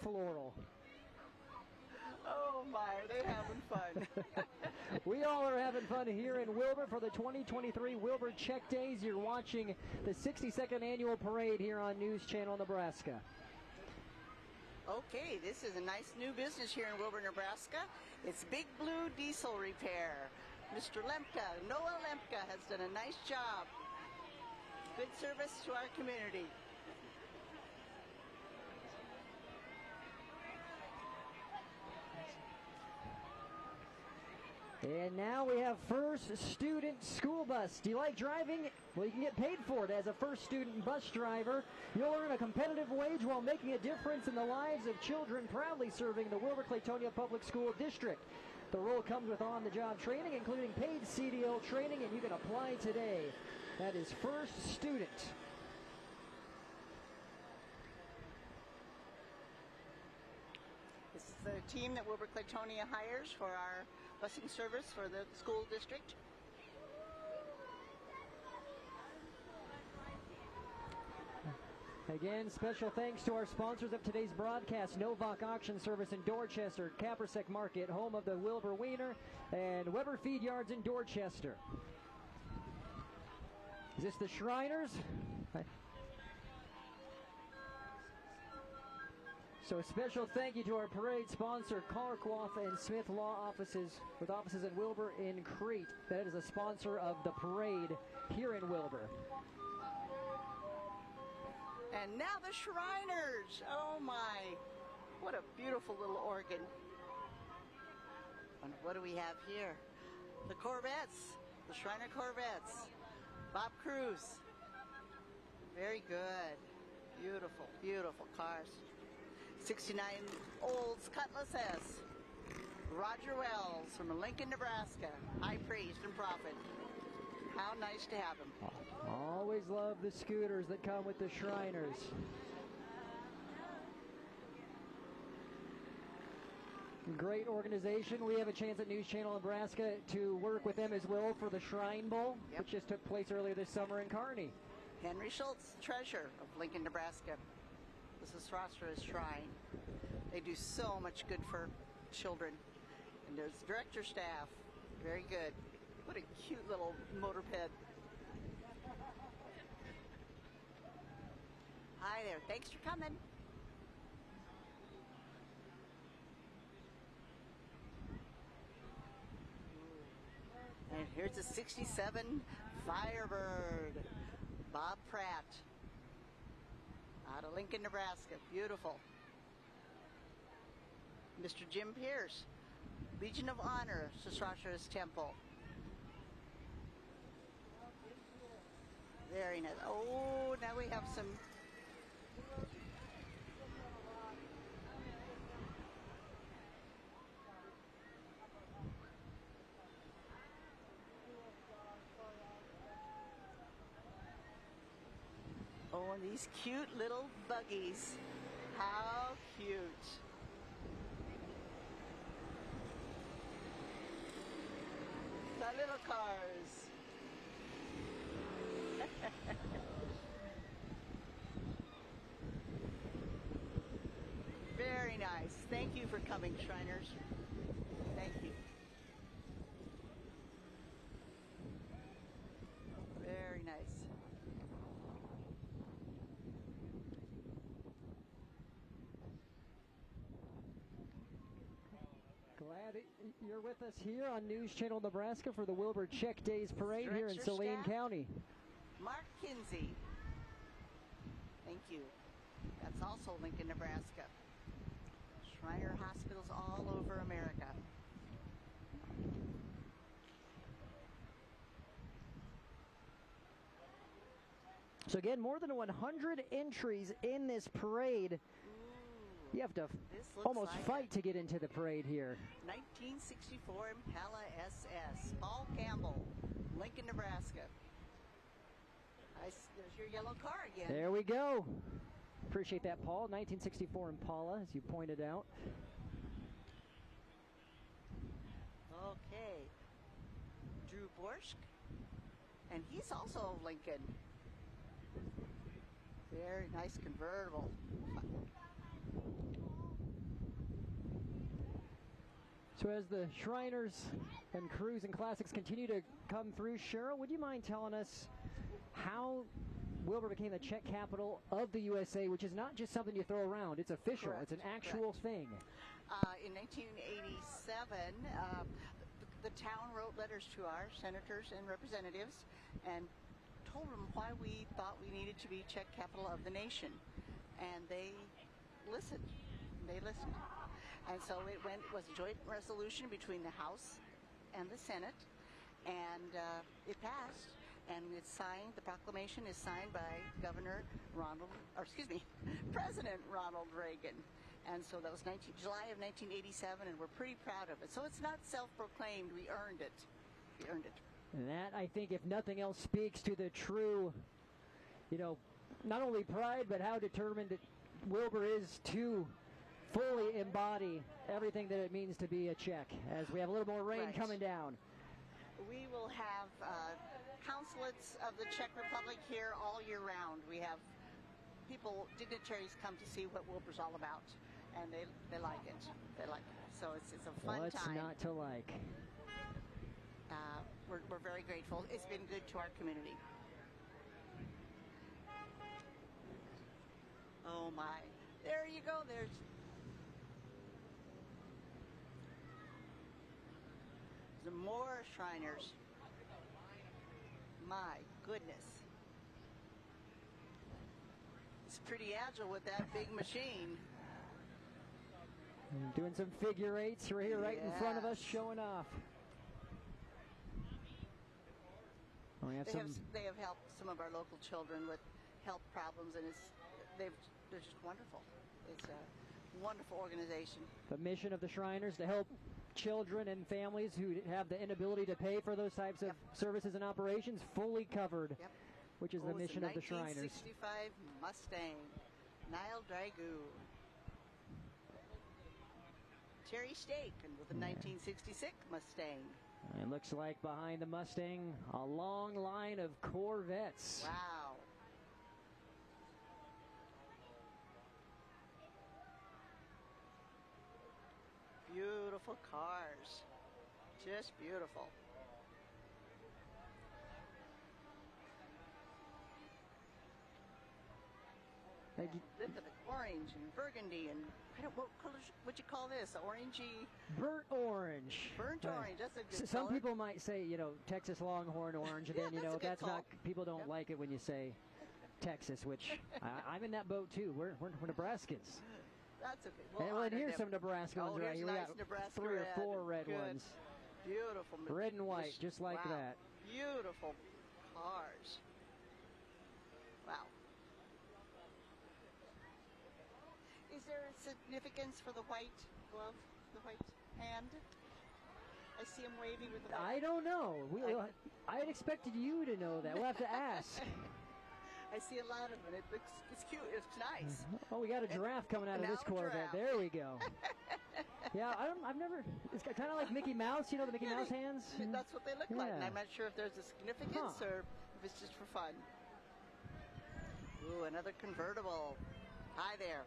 floral. Oh my, are they having fun? We all are having fun here in Wilber for the 2023 Wilber Czech Days. You're watching the 62nd annual parade here on News Channel Nebraska. Okay, this is a nice new business here in Wilber, Nebraska. It's Big Blue Diesel Repair. Mr. Lemke, Noah Lemke, has done a nice job. Good service to our community. And now we have first student school bus. Do you like driving? Well, you can get paid for it as a first student bus driver. You'll earn a competitive wage while making a difference in the lives of children, proudly serving the Wilber-Clatonia Public School District. The role comes with on-the-job training, including paid CDL training, and you can apply today. That is first student. This is the team that Wilber-Clatonia hires for our busing service for the school district. Again, special thanks to our sponsors of today's broadcast, Novak Auction Service in Dorchester, Caprasec Market, home of the Wilber Wiener, and Weber Feed Yards in Dorchester. Is this the Shriners? So a special thank you to our parade sponsor, Clarkwath and Smith Law Offices, with offices in Wilber and Crete. That is a sponsor of the parade here in Wilber. And now the Shriners. Oh my, what a beautiful little organ. And what do we have here? The Corvettes, the Shriner Corvettes. Bob Cruz. Very good. Beautiful, beautiful cars. 69 Olds Cutlass S. Roger Wells from Lincoln, Nebraska. High praised and profit. How nice to have him. Always love the scooters that come with the Shriners. Great organization. We have a chance at News Channel Nebraska to work with them as well for the Shrine Bowl, which just took place earlier this summer in Kearney. Henry Schultz, treasurer of Lincoln, Nebraska. This is Rostra's Shrine. They do so much good for children. And there's director staff. Very good. What a cute little motorped. Hi there. Thanks for coming. And here's a 67 Firebird. Bob Pratt. Out of Lincoln, Nebraska. Beautiful. Mr. Jim Pierce. Legion of Honor, Sesrasha's Temple. Very nice. Oh, now we have some. Oh, and these cute little buggies. How cute. The little cars. Very nice. Thank you for coming, Shriners. Thank you. Very nice. Glad you're with us here on News Channel Nebraska for the Wilber Czech Days Parade here in Saline County. Mark Kinsey. Thank you. That's also Lincoln, Nebraska. Shriner hospitals all over America. So again, more than 100 entries in this parade. Ooh, you have to almost fight to get into the parade here. 1964 Impala SS. Paul Campbell, Lincoln, Nebraska. There's your yellow car again. There we go. Appreciate that, Paul. 1964 Impala, as you pointed out. Okay. Drew Borsk. And he's also Lincoln. Very nice convertible. So as the Shriners and Cruise and Classics continue to come through, Cheryl, would you mind telling us how Wilber became the Czech capital of the USA, which is not just something you throw around. It's official. Correct. It's an actual thing. In 1987, the town wrote letters to our senators and representatives and told them why we thought we needed to be Czech capital of the nation. And they listened. They listened. And so it was a joint resolution between the House and the Senate, and it passed. And it's signed. The proclamation is signed by President Ronald Reagan. And so that was July of 1987, and we're pretty proud of it. So it's not self-proclaimed. We earned it. We earned it. And that, I think, if nothing else, speaks to the true, not only pride, but how determined Wilber is to fully embody everything that it means to be a Czech, as we have a little more rain coming down. We will have consulates of the Czech Republic here all year round. We have dignitaries come to see what Wilber's all about, and they like it. They like it. So it's a fun What's time. not to like? We're very grateful. It's been good to our community. Oh my. There you go. There's more Shriners. My goodness. It's pretty agile with that big machine. Doing some figure eights right here, right in front of us, showing off. They have helped some of our local children with health problems, and they're just wonderful. It's a wonderful organization. The mission of the Shriners to help children and families who have the inability to pay for those types of services and operations fully covered, which is the mission of the Shriners. 1965 Mustang, Nile Dragoo. Cherry Steak, and with a 1966 Mustang. It looks like behind the Mustang, a long line of Corvettes. Wow. Beautiful cars. Just beautiful. Look at the orange and burgundy and what color would you call this? Orangey? Burnt orange. Burnt orange. That's a good Some color. people might say, Texas Longhorn orange, and then that's not. People don't like it when you say Texas, which I'm in that boat too. We're Nebraskans. That's okay. And here's some Nebraska ones right here. Nice We got Nebraska 3 or 4 red Good. ones. Beautiful. Red and white, just like that. Beautiful cars. Wow. Is there a significance for the white glove, the white hand? I see him waving with the white. I don't know. I had expected you to know that. We'll have to ask. I see a lot of it. It's cute. It's nice. Oh, we got a giraffe coming out of this Corvette. There we go. Yeah, I've never. It's kind of like Mickey Mouse. The Mickey Mouse hands. That's what they look like. And I'm not sure if there's a significance or if it's just for fun. Ooh, another convertible. Hi there.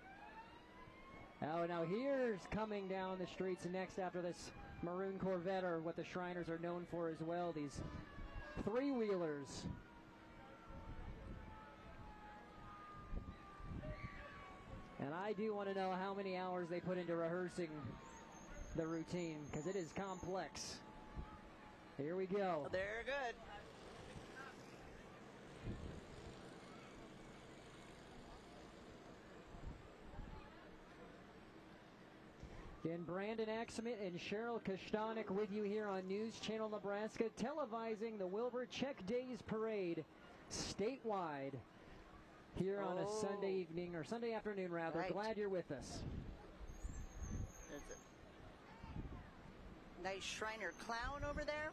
Oh, now here's coming down the streets next after this maroon Corvette, or what the Shriners are known for as well. These 3-wheelers. And I do want to know how many hours they put into rehearsing the routine, because it is complex. Here we go. Well, they're good. Again, Brandon Axement and Cheryl Kostanek with you here on News Channel Nebraska, televising the Wilber Czech Days Parade statewide here on a Sunday evening, or Sunday afternoon rather. Right. Glad you're with us. There's a nice Shriner clown over there.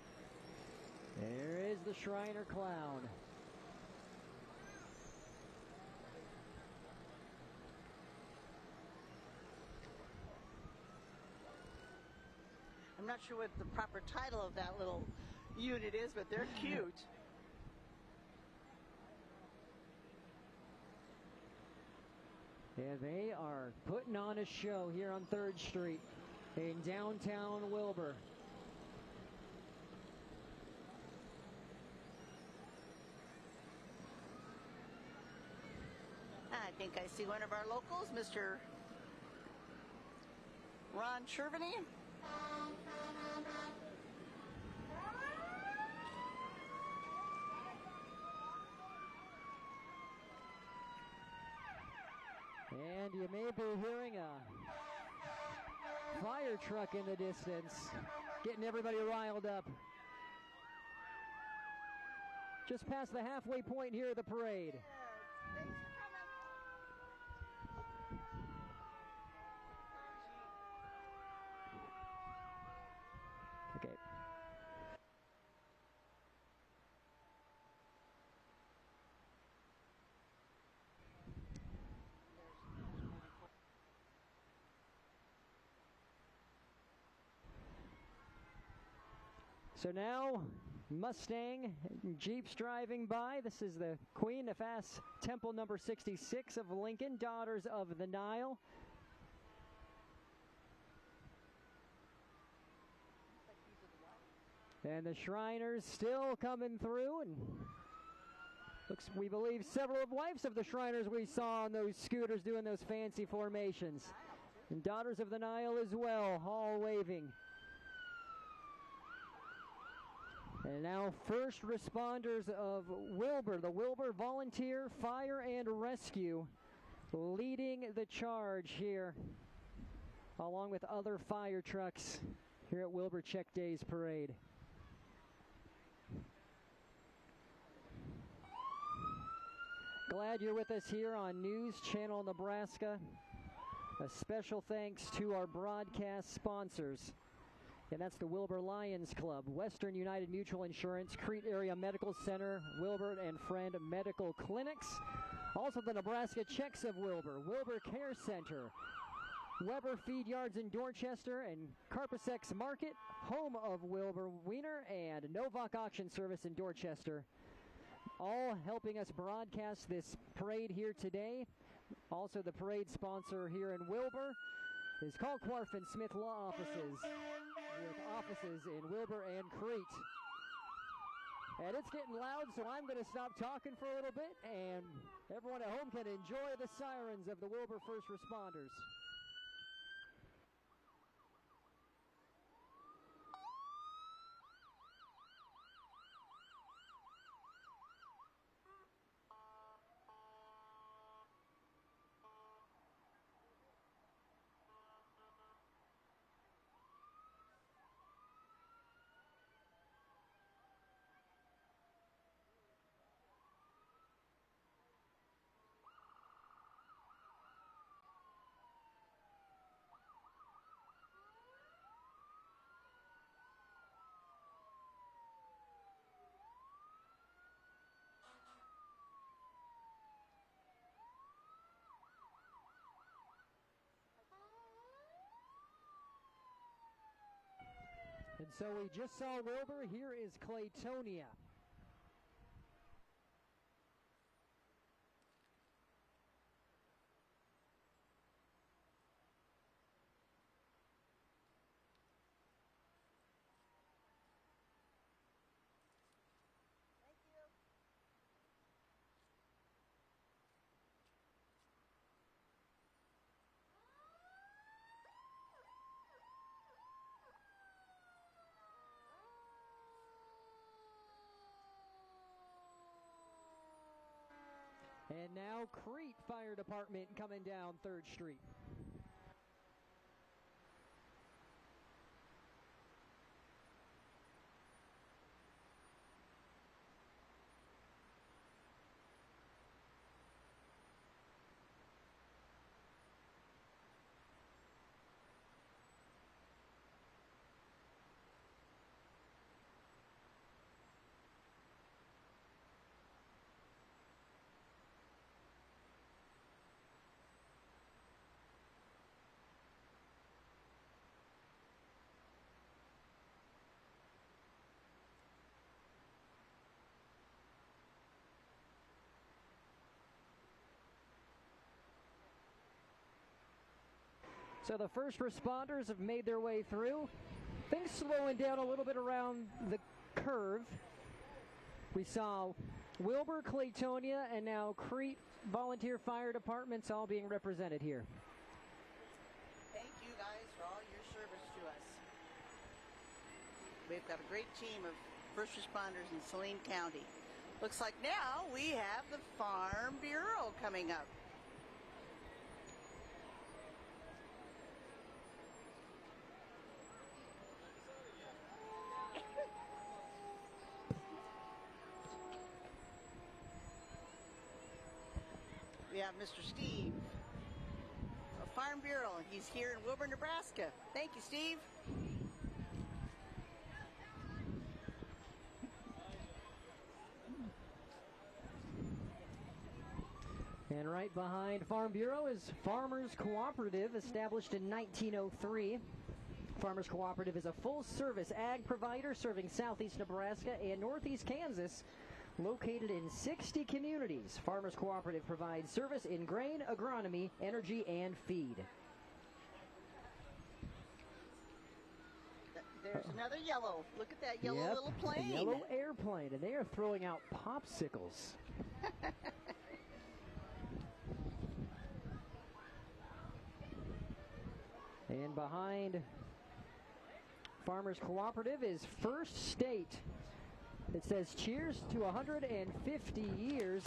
There is the Shriner clown. I'm not sure what the proper title of that little unit is, but they're cute. Yeah, they are putting on a show here on 3rd Street in downtown Wilber. I think I see one of our locals, Mr. Ron Chervany. And you may be hearing a fire truck in the distance. getting everybody riled up. Just past the halfway point here of the parade. Thanks for coming. Okay. So now, Mustang Jeeps driving by. This is the Queen Nefas Temple number 66 of Lincoln, Daughters of the Nile. And the Shriners still coming through, and looks, we believe, several of wives of the Shriners we saw on those scooters doing those fancy formations. And Daughters of the Nile as well, all waving. And now first responders of Wilber, the Wilber Volunteer Fire and Rescue, leading the charge here, along with other fire trucks here at Wilber Czech Days Parade. Glad you're with us here on News Channel Nebraska. A special thanks to our broadcast sponsors. And that's the Wilber Lions Club, Western United Mutual Insurance, Crete Area Medical Center, Wilber and Friend Medical Clinics. Also the Nebraska Czechs of Wilber, Wilber Care Center, Weber Feed Yards in Dorchester, and Carpasex Market, home of Wilber Wiener, and Novak Auction Service in Dorchester. All helping us broadcast this parade here today. Also the parade sponsor here in Wilber is Kalkwarf and Smith Law Offices, with offices in Wilber and Crete. And it's getting loud, so I'm going to stop talking for a little bit, and everyone at home can enjoy the sirens of the Wilber first responders. And so we just saw Wilber. Here is Claytonia. And now Crete Fire Department coming down 3rd Street. So the first responders have made their way through. Things slowing down a little bit around the curve. We saw Wilber, Claytonia, and now Crete Volunteer Fire Departments all being represented here. Thank you guys for all your service to us. We've got a great team of first responders in Saline County. Looks like now we have the Farm Bureau coming up. have Mr. Steve, a Farm Bureau. He's here in Wilber, Nebraska. Thank you, Steve. And right behind Farm Bureau is Farmers Cooperative, established in 1903. Farmers Cooperative is a full-service ag provider serving southeast Nebraska and northeast Kansas, located in 60 communities. Farmers Cooperative provides service in grain, agronomy, energy, and feed. There's another yellow. Look at that yellow little plane. A yellow airplane, and they are throwing out popsicles. And behind Farmers Cooperative is First State. It says cheers to 150 years.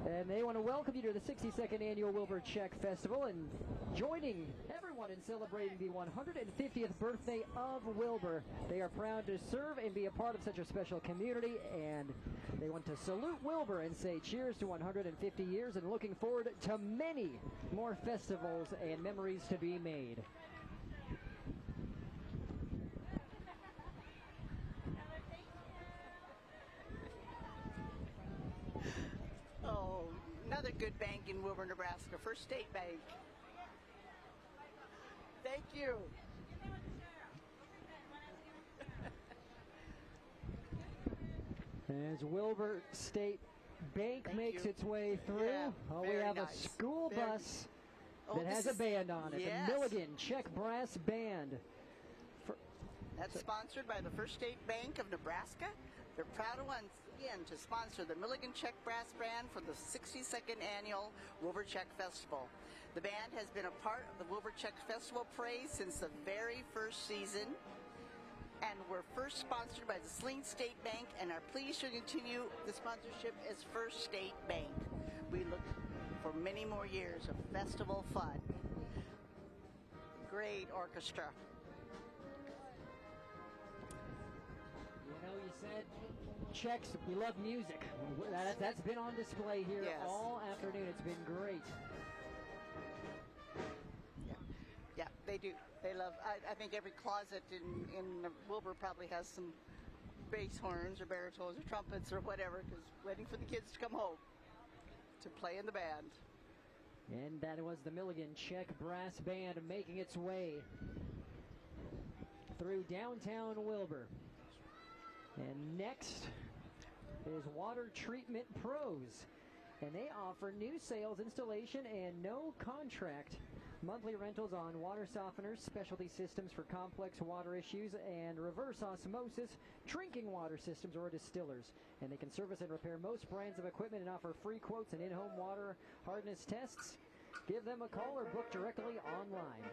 And they want to welcome you to the 62nd Annual Wilber Czech Festival and joining everyone in celebrating the 150th birthday of Wilber. They are proud to serve and be a part of such a special community, and they want to salute Wilber and say cheers to 150 years and looking forward to many more festivals and memories to be made. Oh, another good bank in Wilber, Nebraska, First State Bank. Thank you. As Wilber State Bank makes its way through, we have a school bus that has a band on it, the Milligan Czech Brass Band. That's sponsored by the First State Bank of Nebraska. They're proud of once again to sponsor the Milligan Czech Brass Band for the 62nd Annual Wilber Czech Festival. The band has been a part of the Wilber Czech Festival Parade since the very first season, and were first sponsored by the Saline State Bank and are pleased to continue the sponsorship as First State Bank. We look for many more years of festival fun. Great orchestra. You know, you said Czechs, we love music. That's been on display here all afternoon. It's been great. Yeah, they do. They love, I think every closet in Wilber probably has some bass horns or baritones or trumpets or whatever, because waiting for the kids to come home to play in the band. And that was the Milligan Czech Brass Band making its way through downtown Wilber. And next is Water Treatment Pros. And they offer new sales, installation, and no contract monthly rentals on water softeners, specialty systems for complex water issues, and reverse osmosis, drinking water systems, or distillers. And they can service and repair most brands of equipment and offer free quotes and in-home water hardness tests. Give them a call or book directly online.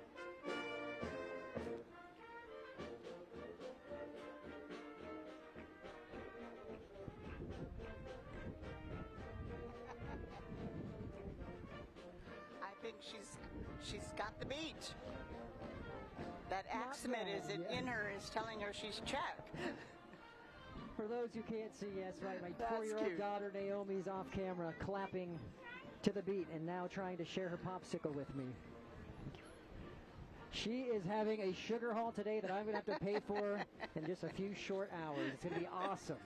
I think she's got the beat. That accent in her is telling her she's Czech. For those who can't see, yes, right, my That's 4-year-old cute. daughter Naomi's off camera clapping to the beat and now trying to share her popsicle with me. She is having a sugar haul today that I'm going to have to pay for in just a few short hours. It's going to be awesome.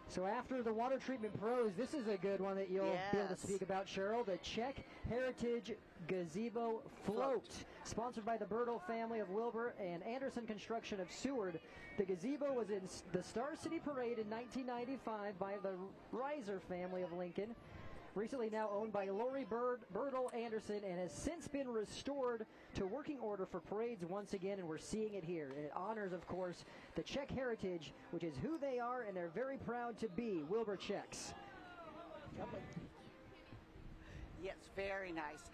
So after the Water Treatment Pros, this is a good one that you'll be able to speak about, Cheryl. The Czech Heritage Gazebo Float. Sponsored by the Bertle family of Wilber and Anderson Construction of Seward. The gazebo was in the Star City Parade in 1995 by the Reiser family of Lincoln. Recently now owned by Lori Bertle Anderson, and has since been restored to working order for parades once again, and we're seeing it here. And it honors, of course, the Czech heritage, which is who they are, and they're very proud to be Wilber Czechs. Yes, very nice.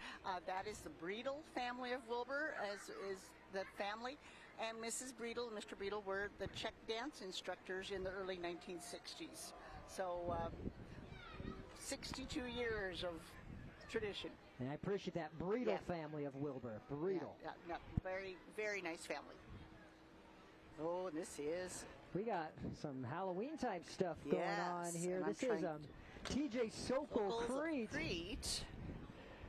That is the Breedle family of Wilber, as is the family. And Mrs. Breedle and Mr. Breedle were the Czech dance instructors in the early 1960s. So 62 years of tradition. And I appreciate that Breedle family of Wilber. Breedle. Very, very nice family. Oh, and this is We got some Halloween type stuff going on here. This is TJ Sokol Crete,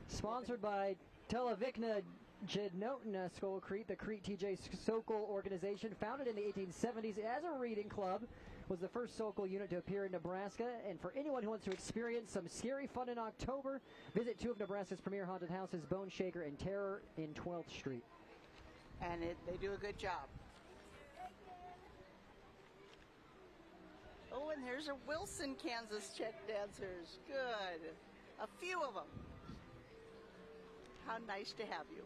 sponsored by Televikna Jednotna Skolkrete, the Crete TJ Sokol organization, founded in the 1870s as a reading club, was the first Sokol unit to appear in Nebraska. And for anyone who wants to experience some scary fun in October, visit two of Nebraska's premier haunted houses, Bone Shaker and Terror in 12th Street. And they do a good job. Oh, and there's a Wilson, Kansas Czech dancers. Good. A few of them. How nice to have you.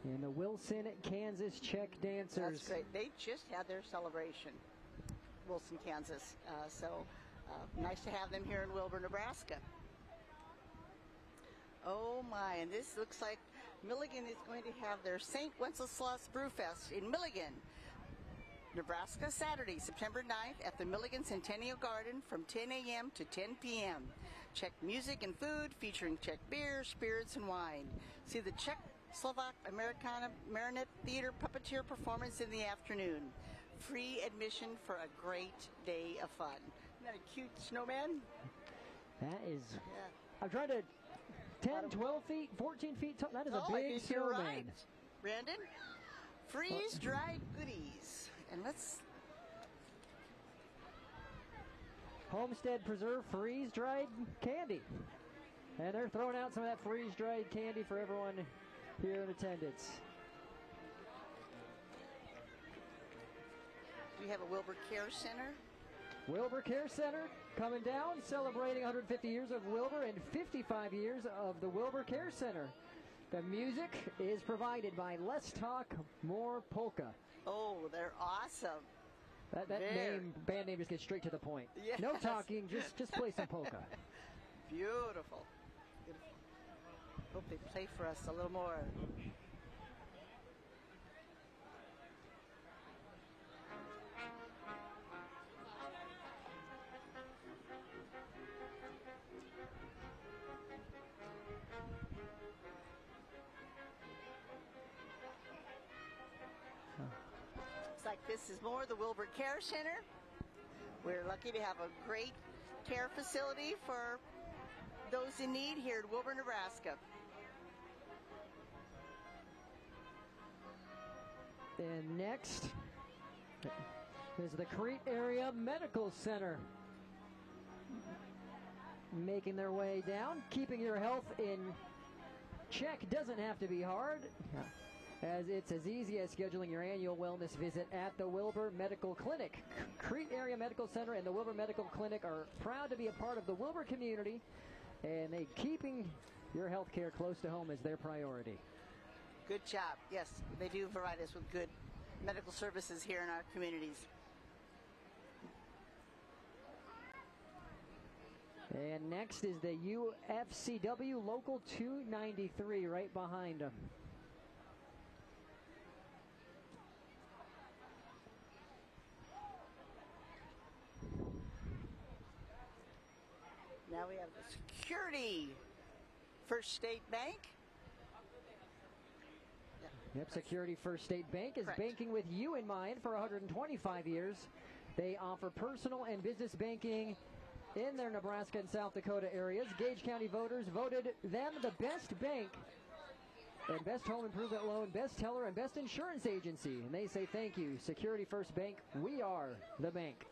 And the Wilson, Kansas Czech dancers. That's great. They just had their celebration, Wilson, Kansas. So nice to have them here in Wilber, Nebraska. Oh my, and this looks like Milligan is going to have their St. Wenceslas Brewfest in Milligan, Nebraska, Saturday, September 9th at the Milligan Centennial Garden from 10 a.m. to 10 p.m. Czech music and food featuring Czech beer, spirits, and wine. See the Czech, Slovak, Americana, Marionette Theater puppeteer performance in the afternoon. Free admission for a great day of fun. Isn't that a cute snowman? That is. Yeah. I'm trying to 10, 12 feet, 14 feet tall. That is a big snowman. Right. Brandon, freeze-dried goodies. And let's... Homestead Preserve freeze-dried candy. And they're throwing out some of that freeze-dried candy for everyone here in attendance. We have a Wilber Care Center. Wilber Care Center coming down, celebrating 150 years of Wilber and 55 years of the Wilber Care Center. The music is provided by Let's Talk More Polka. Oh, they're awesome. That band name just gets straight to the point. Yes. No talking, just play some polka. Beautiful. Beautiful. Hope they play for us a little more. Like this is more the Wilber Care Center. We're lucky to have a great care facility for those in need here in Wilber, Nebraska. And next is the Crete Area Medical Center. Making their way down. Keeping your health in check doesn't have to be hard, as it's as easy as scheduling your annual wellness visit at the Wilber Medical Clinic. Crete Area Medical Center and the Wilber Medical Clinic are proud to be a part of the Wilber community, and keeping your health care close to home is their priority. Good job. Yes, they do provide us with good medical services here in our communities. And next is the UFCW Local 293 right behind them. Now we have the Security First State Bank. Yep, Security First State Bank is banking with you in mind for 125 years. They offer personal and business banking in their Nebraska and South Dakota areas. Gage County voters voted them the best bank and best home improvement loan, best teller, and best insurance agency. And they say thank you. Security First Bank, we are the bank.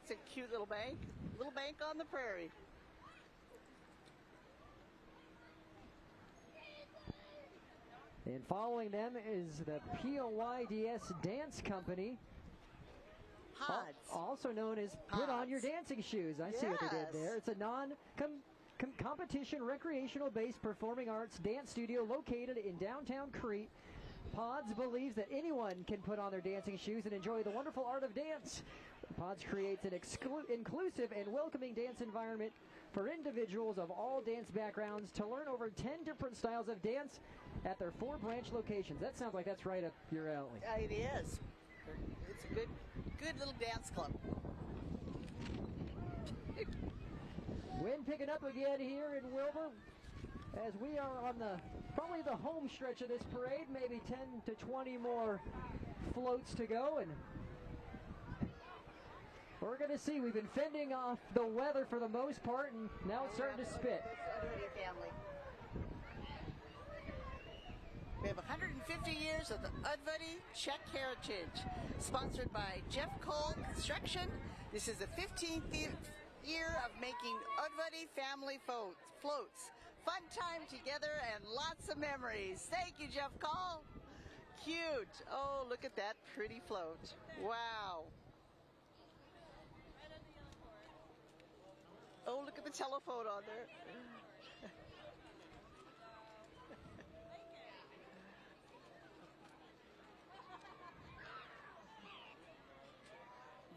It's a cute little bank on the prairie. And following them is the POYDS Dance Company, also known as Put On Your Dancing Shoes. I see what they did there. It's a non-competition, recreational-based performing arts dance studio located in downtown Crete. Pods believes that anyone can put on their dancing shoes and enjoy the wonderful art of dance. Pods creates an inclusive and welcoming dance environment for individuals of all dance backgrounds to learn over 10 different styles of dance at their 4 branch locations. That sounds like that's right up your alley. It is. It's a good little dance club. Wind picking up again here in Wilber as we are on probably the home stretch of this parade, maybe 10 to 20 more floats to go, and we're going to see. We've been fending off the weather for the most part, and now it's starting to spit. Family. We have 150 years of the Udvuddy Czech heritage, sponsored by Jeff Cole Construction. This is the 15th year of making Udvuddy family floats. Fun time together and lots of memories. Thank you, Jeff Cole. Cute. Oh, look at that pretty float. Wow. Oh, look at the telephone on there.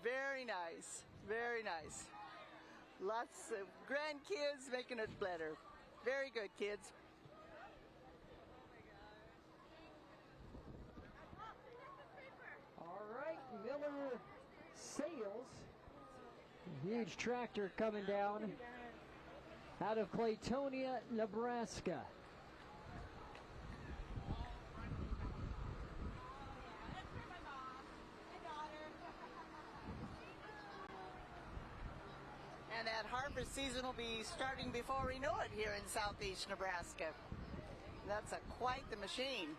Very nice, very nice. Lots of grandkids making it better. Very good, kids. All right, Miller Sales. Huge tractor coming down out of Claytonia, Nebraska. And that harvest season will be starting before we know it here in southeast Nebraska. That's quite the machine.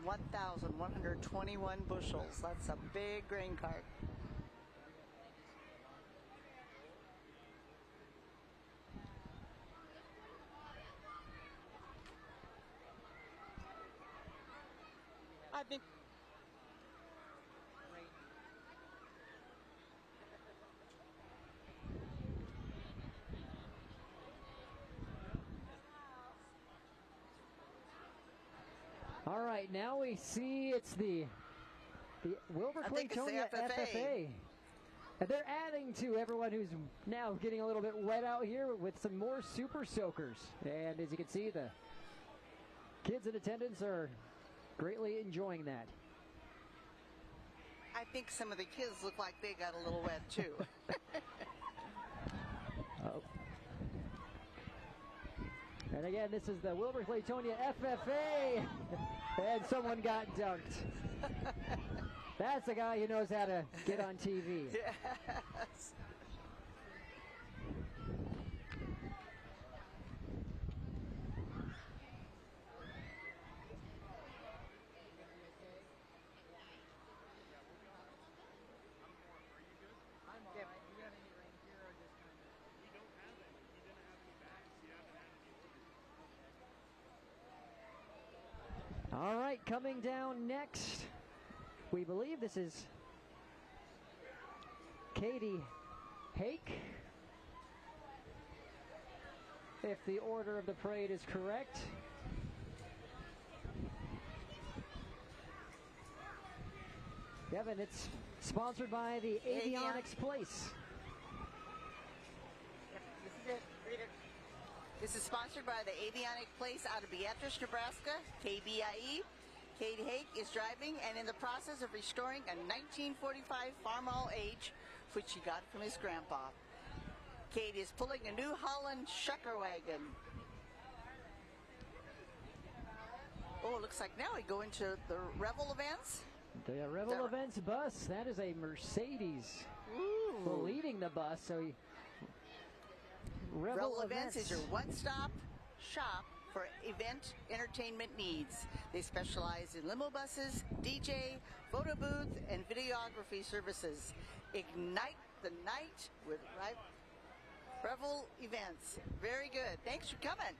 1,121 bushels. That's a big grain cart. I think all right, now we see it's the Wilber Claytonia FFA. And they're adding to everyone who's now getting a little bit wet out here with some more super soakers. And as you can see, the kids in attendance are greatly enjoying that. I think some of the kids look like they got a little wet too. Oh. And again, this is the Wilber Claytonia FFA, and someone got dunked. That's the guy who knows how to get on TV. Yes. All right, coming down next, we believe this is Katie Hake, if the order of the parade is correct. Kevin, it's sponsored by the Avionics Place. Yep, this is it. Read it. This is sponsored by the Avionic Place out of Beatrice, Nebraska, KBIE. Katie Hake is driving and in the process of restoring a 1945 Farmall H, which she got from his grandpa. Katie is pulling a New Holland shucker wagon. Oh, it looks like now we go into the Revel events. The Revel Events bus, that is a Mercedes leading the bus. So Revel Events is your one-stop shop for event entertainment needs. They specialize in limo buses, DJ, photo booth, and videography services. Ignite the night with Revel Events. Very good. Thanks for coming.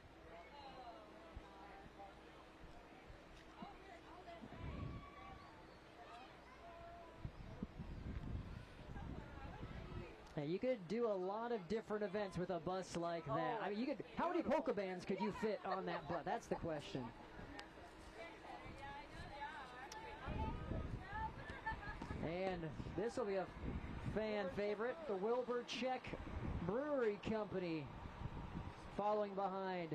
You could do a lot of different events with a bus like that. I mean, you could. How many polka bands could you fit on that bus? That's the question. And this will be a fan favorite, the Wilber Czech Brewery Company following behind.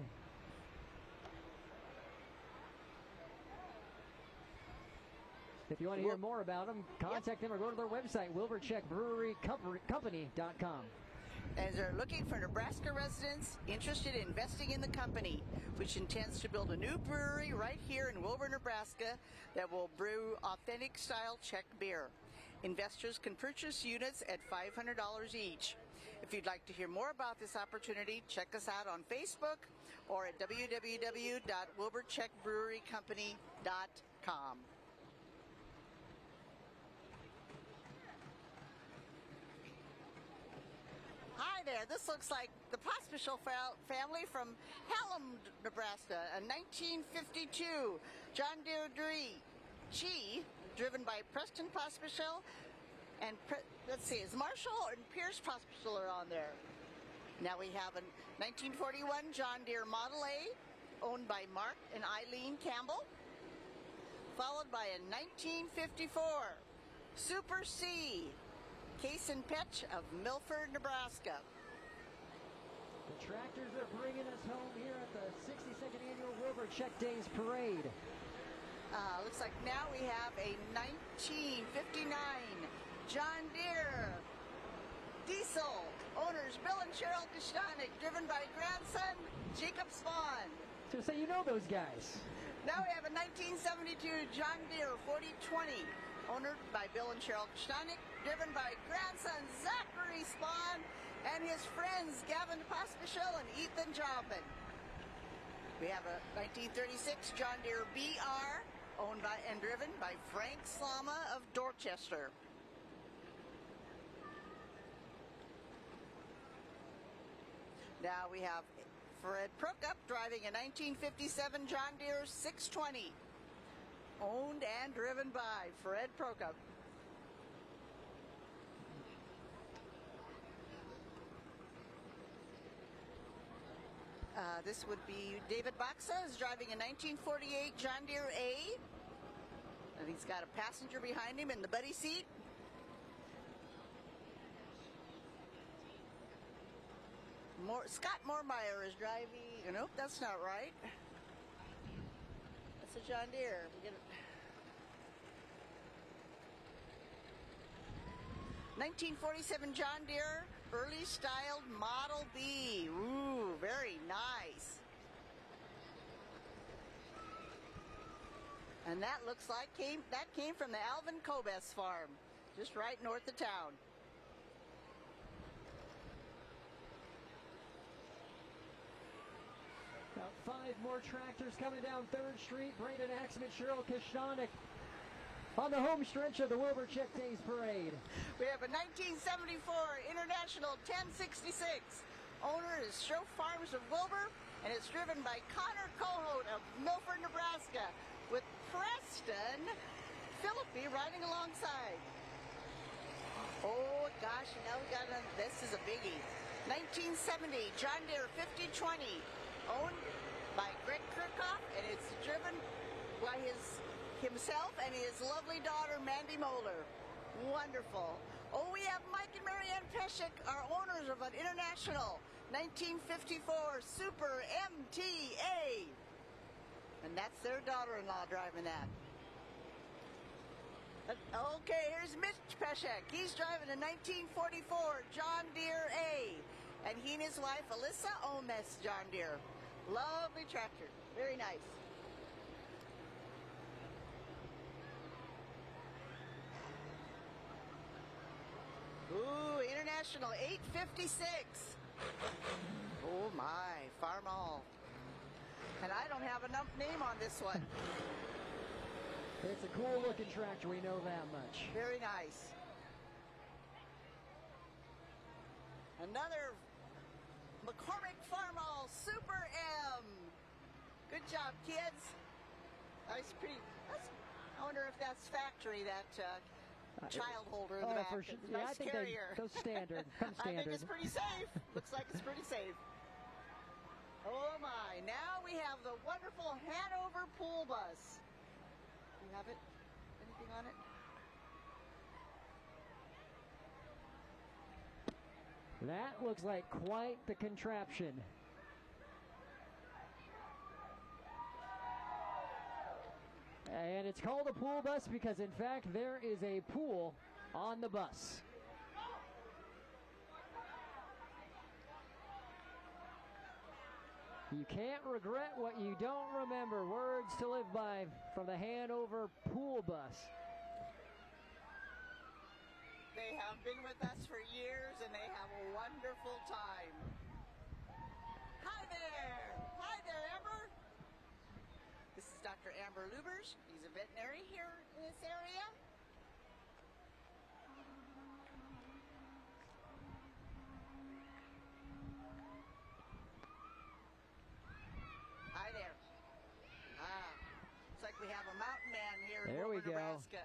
If you want to hear more about them, contact them or go to their website, wilbercheckbrewerycompany.com. As they're looking for Nebraska residents interested in investing in the company, which intends to build a new brewery right here in Wilber, Nebraska that will brew authentic style Czech beer. Investors can purchase units at $500 each. If you'd like to hear more about this opportunity, check us out on Facebook or at www.wilbercheckbrewerycompany.com. Hi there, this looks like the Pospisil family from Hallam, Nebraska, a 1952 John Deere G, driven by Preston Pospisil, and let's see, is Marshall and Pierce Pospisil are on there. Now we have a 1941 John Deere Model A, owned by Mark and Eileen Campbell, followed by a 1954 Super C, Case and Petch of Milford, Nebraska. The tractors are bringing us home here at the 62nd Annual Wilber Czech Days Parade. Looks like now we have a 1959 John Deere Diesel. Owners Bill and Cheryl Kashtanik, driven by grandson Jacob Spawn. So say you know those guys. Now we have a 1972 John Deere 4020. Owned by Bill and Cheryl Kashtanik, driven by grandson Zachary Spawn and his friends Gavin Pospisil and Ethan Jobbin. We have a 1936 John Deere BR, owned by and driven by Frank Slama of Dorchester. Now we have Fred Prokop driving a 1957 John Deere 620. Owned and driven by Fred Prokop. This would be David Baxa is driving a 1948 John Deere A. And he's got a passenger behind him in the buddy seat. Scott Moormeyer is driving. Nope, that's not right. That's a John Deere. 1947 John Deere, early styled Model B. Ooh, very nice. And that looks like came from the Alvin Kobes farm, just right north of town. About 5 more tractors coming down 3rd Street. Braden Axman, Cheryl Kashtanik on the home stretch of the Wilber Czech Days Parade. We have a 1974 International 1066. Owner is Stroh Farms of Wilber, and it's driven by Connor Cohout of Milford, Nebraska, with Preston Philippi riding alongside. Oh gosh, now we got this is a biggie. 1970 John Deere 5020, owned by Greg Kirchhoff, and it's driven by himself and his lovely daughter Mandy Moeller. Wonderful. Oh, we have Mike and Marianne Peshek, our owners of an International 1954 Super MTA. And that's their daughter-in-law driving that. Okay, here's Mitch Peshek. He's driving a 1944 John Deere A. And he and his wife, Alyssa, own this John Deere. Lovely tractor. Very nice. Ooh, International 856. Oh my, Farmall. And I don't have enough name on this one. It's a cool looking tractor, we know that much. Very nice. Another McCormick Farmall Super M. Good job, kids. That's pretty. I wonder if that's factory, that child holder in the back. For sure. It's a Yeah, nice I think carrier. those standard. Come standard. I think it's pretty safe. Looks like it's pretty safe. Oh my, now we have the wonderful Hanover pool bus. Do you have it? Anything on it? That looks like quite the contraption. And it's called a pool bus because, in fact, there is a pool on the bus. You can't regret what you don't remember. Words to live by from the Hanover pool bus. They have been with us for years, and they have a wonderful time. Hi there! Hi there, Amber! This is Dr. Amber Lubers. He's a veterinary here in this area. Hi there. Looks like we have a mountain man here in Wilber, Nebraska.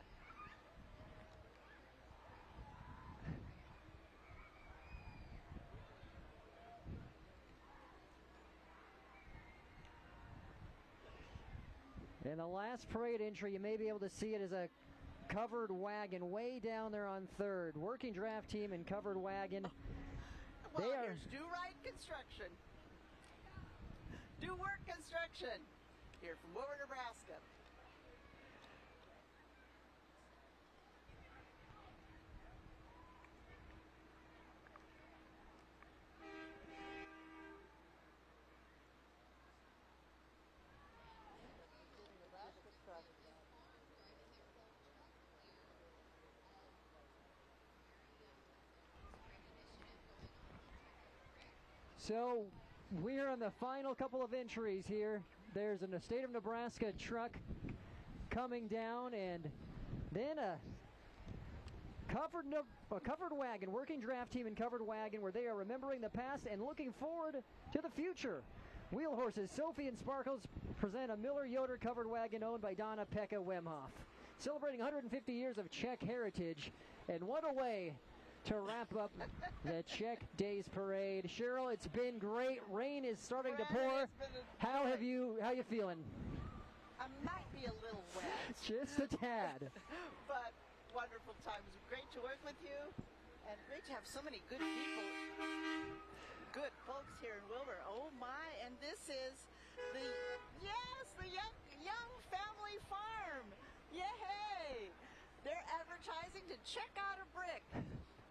In the last parade entry, you may be able to see it as a covered wagon way down there on third. Working draft team and covered wagon. Well, here's Do Right Construction. Do Work Construction here from Wilber, Nebraska. So we're on the final couple of entries here. There's a state of Nebraska truck coming down, and then a covered wagon, working draft team and covered wagon, where they are remembering the past and looking forward to the future. Wheel horses Sophie and Sparkles present a Miller Yoder covered wagon owned by Donna Pekka Wemhoff, celebrating 150 years of Czech heritage. And what a way to wrap up the Czech Days Parade. Cheryl, it's been great. Rain is starting to pour. How you feeling? I might be a little wet. Just a tad. But wonderful time. It was great to work with you, and great to have so many good people, good folks here in Wilber. Oh my! And this is the young family farm. Yay! They're advertising to check out a brick.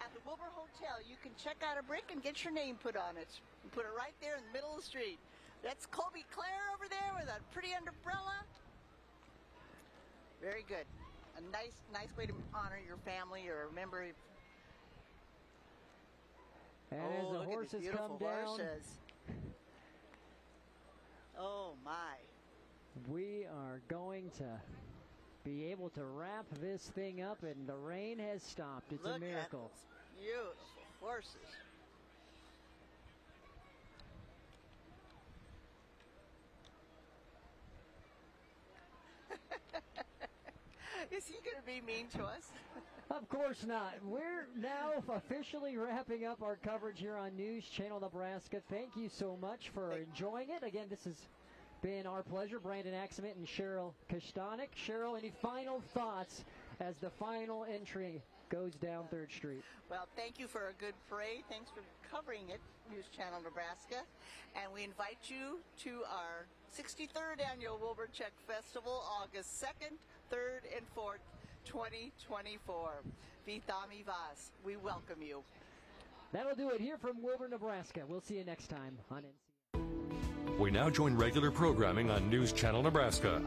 At the Wilber Hotel, you can check out a brick and get your name put on it. You put it right there in the middle of the street. That's Colby Claire over there with a pretty umbrella. Very good. A nice way to honor your family or remember. And as the horses come down, oh my! We are going to be able to wrap this thing up, and the rain has stopped. It's a miracle. Look at those beautiful horses. Is he going to be mean to us? Of course not. We're now officially wrapping up our coverage here on News Channel Nebraska. Thank you so much for enjoying it. Again, this has been our pleasure. Brandon Axement and Cheryl Kostanek. Cheryl, any final thoughts as the final entry goes down 3rd Street? Well, thank you for a good parade. Thanks for covering it, News Channel Nebraska. And we invite you to our 63rd Annual Wilber Czech Festival, August 2nd, 3rd, and 4th, 2024. Vítame vás. We welcome you. That'll do it here from Wilber, Nebraska. We'll see you next time on NC. We now join regular programming on News Channel Nebraska.